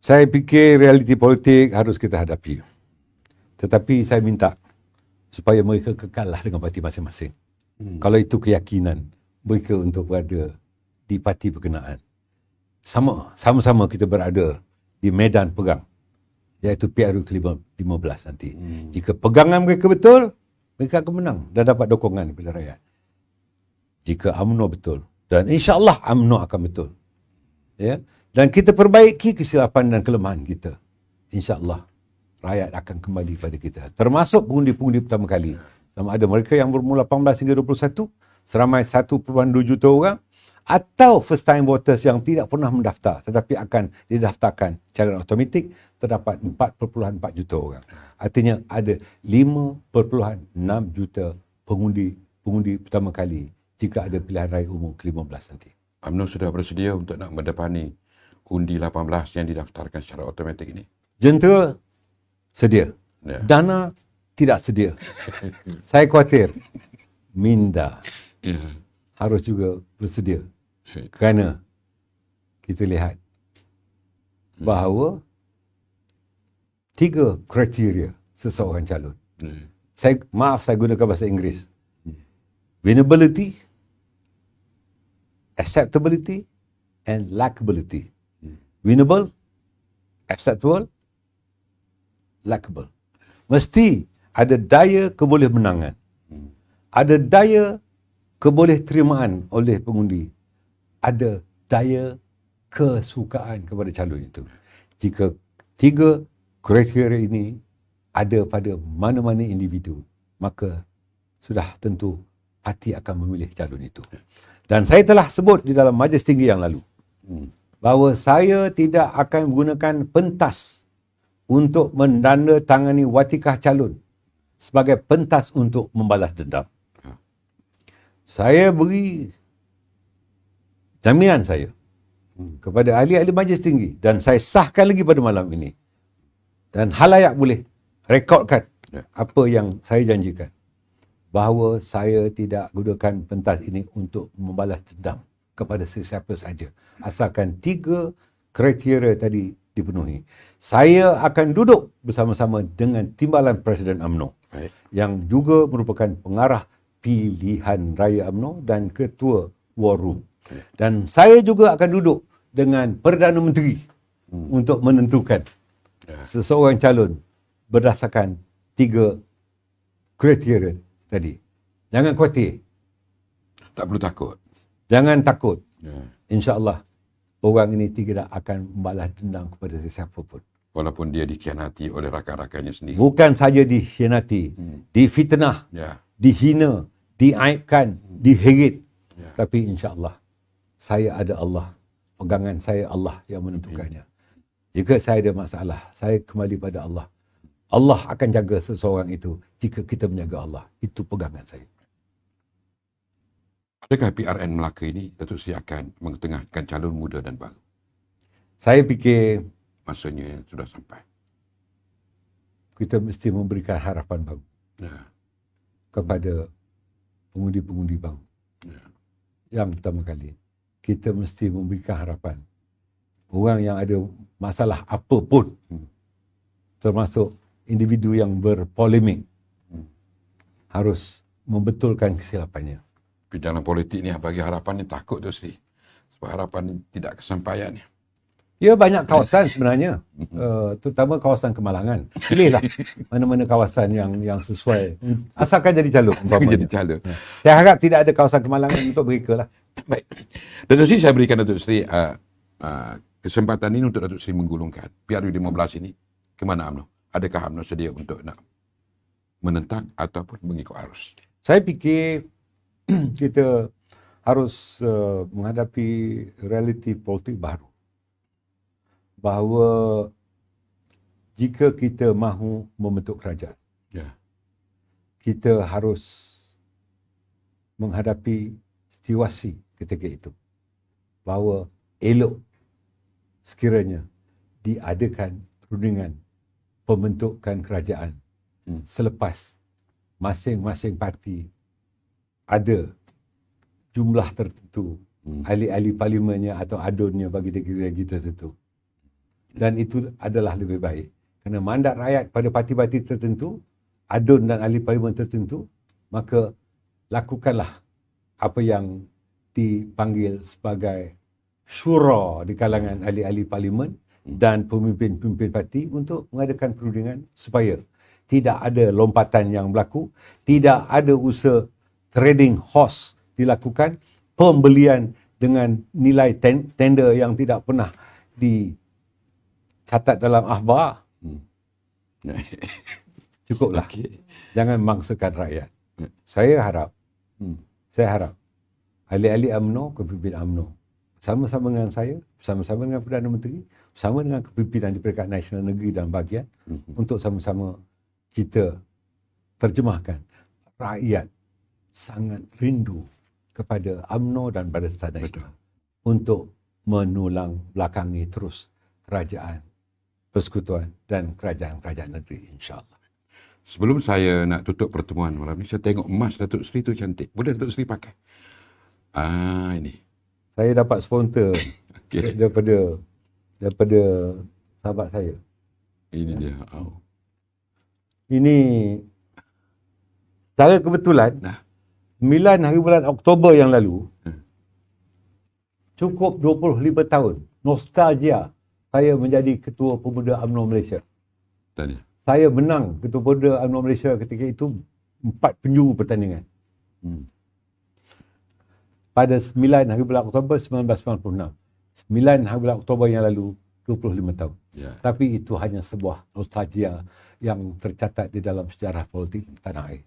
[SPEAKER 9] Saya fikir realiti politik harus kita hadapi. Tetapi saya minta supaya mereka kekallah dengan parti masing-masing. Kalau itu keyakinan mereka untuk berada di parti berkenaan. Sama-sama kita berada di medan perang, iaitu PRU ke-15 nanti. Jika pegangan mereka betul, mereka akan menang dan dapat dukungan daripada rakyat. Jika UMNO betul, dan insya-Allah UMNO akan betul. Ya, dan kita perbaiki kesilapan dan kelemahan kita. Insya-Allah rakyat akan kembali pada kita. Termasuk pengundi-pengundi pertama kali. Sama ada mereka yang berumur 18 hingga 21, seramai 1.2 juta orang, atau first time voters yang tidak pernah mendaftar tetapi akan didaftarkan secara automatik, terdapat 4.4 juta orang. Artinya ada 5.6 juta pengundi pertama kali jika ada pilihan raya umum ke-15 nanti.
[SPEAKER 8] UMNO sudah bersedia untuk nak mendepani undi 18 yang didaftarkan secara automatik ini?
[SPEAKER 9] Jentera sedia.
[SPEAKER 8] Ya.
[SPEAKER 9] Dana tidak sedia. Saya khawatir minda harus juga bersedia. Kerana kita lihat bahawa 3 kriteria seseorang calon. Saya gunakan bahasa Inggeris. Winnability, acceptability and likability. Winnable, acceptable, likable. Mesti ada daya kebolehmenangan. Ada daya kebolehterimaan oleh pengundi. Ada daya kesukaan kepada calon itu. Jika 3 kriteria ini ada pada mana-mana individu, maka sudah tentu parti akan memilih calon itu. Dan saya telah sebut di dalam majlis tinggi yang lalu bahawa saya tidak akan menggunakan pentas untuk menandatangani watikah calon sebagai pentas untuk membalas dendam. Saya beri jaminan saya kepada ahli-ahli majlis tinggi dan saya sahkan lagi pada malam ini. Dan halayak boleh rekodkan apa yang saya janjikan. Bahawa saya tidak gunakan pentas ini untuk membalas dendam kepada sesiapa saja. Asalkan 3 kriteria tadi dipenuhi. Saya akan duduk bersama-sama dengan Timbalan Presiden UMNO yang juga merupakan pengarah pilihan raya UMNO dan Ketua War Room. Dan saya juga akan duduk dengan Perdana Menteri untuk menentukan seseorang calon berdasarkan 3 kriteria tadi. Jangan khawatir.
[SPEAKER 8] Tak perlu takut.
[SPEAKER 9] Jangan takut. InsyaAllah orang ini tidak akan membalas dendam kepada sesiapa pun.
[SPEAKER 8] Walaupun dia dikhianati oleh rakan-rakannya sendiri.
[SPEAKER 9] Bukan saja dikhianati, difitnah, dihina, diaibkan, diheret. Tapi insyaAllah saya ada Allah. Pegangan saya Allah yang menentukannya. Jika saya ada masalah, saya kembali pada Allah. Allah akan jaga seseorang itu jika kita menjaga Allah. Itu pegangan saya.
[SPEAKER 8] Adakah PRN Melaka ini Datuk Seri akan mengetengahkan calon muda dan baru?
[SPEAKER 9] Saya fikir
[SPEAKER 8] masanya sudah sampai.
[SPEAKER 9] Kita mesti memberikan harapan baru kepada pengundi-pengundi baru yang pertama kali, kita mesti memberikan harapan. Orang yang ada masalah apa pun, termasuk individu yang berpolemik, harus membetulkan kesilapannya.
[SPEAKER 8] Tapi dalam politik ni bagi harapan ni takut tu Sri. Sebab harapan ni tidak kesampaian.
[SPEAKER 9] Ya, banyak kawasan sebenarnya, terutama kawasan Kemalangan. Pilihlah mana-mana kawasan yang sesuai, asalkan jadi calon.
[SPEAKER 8] Jadi calon.
[SPEAKER 9] Saya harap tidak ada kawasan Kemalangan untuk mereka lah.
[SPEAKER 8] Baik. Datuk Sri, saya berikan Datuk Sri kesempatan ini untuk Datuk Sri menggulungkan PRU15 ini ke mana UMNO. Adakah UMNO sedia untuk nak menentang ataupun mengikut arus?
[SPEAKER 9] Saya fikir kita harus menghadapi realiti politik baru. Bahawa jika kita mahu membentuk kerajaan, kita harus menghadapi situasi ketika itu. Bahawa elok sekiranya diadakan rundingan pembentukan kerajaan selepas masing-masing parti ada jumlah tertentu ahli-ahli parlimennya atau adunnya bagi negeri-negeri tertentu. Dan itu adalah lebih baik. Kerana mandat rakyat pada parti-parti tertentu, adun dan ahli parlimen tertentu, maka lakukanlah apa yang dipanggil sebagai syura di kalangan ahli-ahli parlimen dan pemimpin-pemimpin parti untuk mengadakan perundingan supaya tidak ada lompatan yang berlaku, tidak ada usaha trading horse dilakukan, pembelian dengan nilai tender yang tidak pernah dicatat dalam akhbar. Cukuplah. Jangan mangsakan rakyat. Saya harap ahli-ahli UMNO, kepimpinan UMNO sama-sama dengan saya, bersama-sama dengan Perdana Menteri, bersama dengan kepimpinan di peringkat nasional, negeri dan bahagian, untuk sama-sama kita terjemahkan rakyat sangat rindu kepada UMNO dan Barisan Nasional untuk menulang belakangi terus kerajaan persekutuan dan kerajaan-kerajaan negeri, insya-Allah.
[SPEAKER 8] Sebelum saya nak tutup pertemuan malam ni, saya tengok emas Datuk Seri tu cantik. Boleh Datuk Seri pakai? Ini.
[SPEAKER 9] Saya dapat sponsor daripada sahabat saya.
[SPEAKER 8] Ini dia.
[SPEAKER 9] Ini secara kebetulan 9 hari bulan Oktober yang lalu, cukup 25 tahun nostalgia saya menjadi Ketua Pemuda UMNO Malaysia.
[SPEAKER 8] Tadi.
[SPEAKER 9] Saya menang Ketua Pemuda UMNO Malaysia ketika itu 4 penjuru pertandingan. Pada 9 hari bulan Oktober 1996. 9 hari bulan Oktober yang lalu, 25 tahun. Tapi itu hanya sebuah nostalgia yang tercatat di dalam sejarah politik tanah air.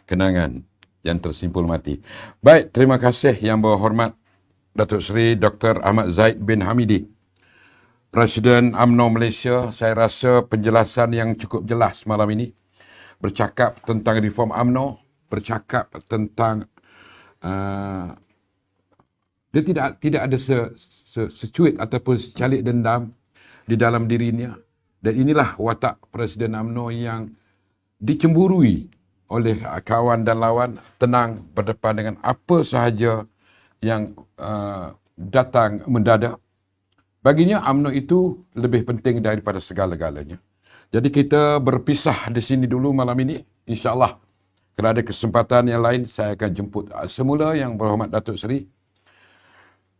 [SPEAKER 8] Kenangan yang tersimpul mati. Baik, terima kasih yang berhormat Datuk Seri Dr. Ahmad Zaid bin Hamidi, Presiden UMNO Malaysia. Saya rasa penjelasan yang cukup jelas malam ini, bercakap tentang reform UMNO, bercakap tentang dia tidak ada secuit ataupun secalik dendam di dalam dirinya. Dan inilah watak Presiden UMNO yang dicemburui oleh kawan dan lawan, tenang berdepan dengan apa sahaja yang datang mendadak. Baginya UMNO itu lebih penting daripada segala-galanya. Jadi kita berpisah di sini dulu malam ini. InsyaAllah, kalau ada kesempatan yang lain, saya akan jemput semula yang berhormat Datuk Seri.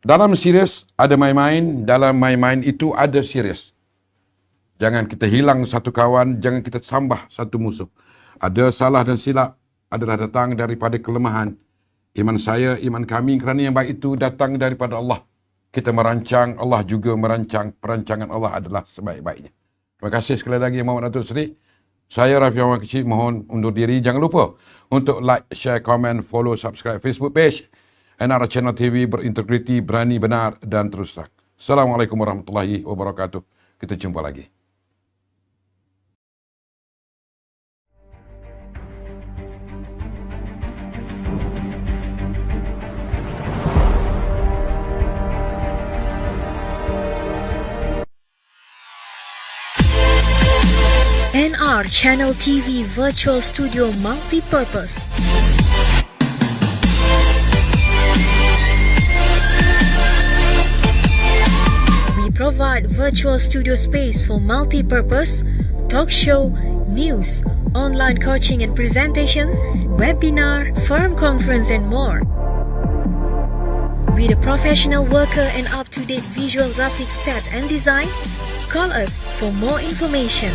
[SPEAKER 8] Dalam serius ada main-main, dalam main-main itu ada serius. Jangan kita hilang satu kawan, jangan kita tambah satu musuh. Ada salah dan silap adalah datang daripada kelemahan. Iman saya, iman kami, kerana yang baik itu datang daripada Allah. Kita merancang, Allah juga merancang. Perancangan Allah adalah sebaik-baiknya. Terima kasih sekali lagi Muhammad Datuk Seri. Saya Rafi Ahmad Kecil mohon undur diri. Jangan lupa untuk like, share, komen, follow, subscribe Facebook page NR Channel TV, berintegriti, berani, benar dan terus terang. Assalamualaikum warahmatullahi wabarakatuh. Kita jumpa lagi.
[SPEAKER 1] NR Channel TV Virtual Studio Multipurpose. provide virtual studio space for multi-purpose, talk show, news, online coaching and presentation, webinar, firm conference and more. With a professional worker and up-to-date visual graphics set and design, call us for more information.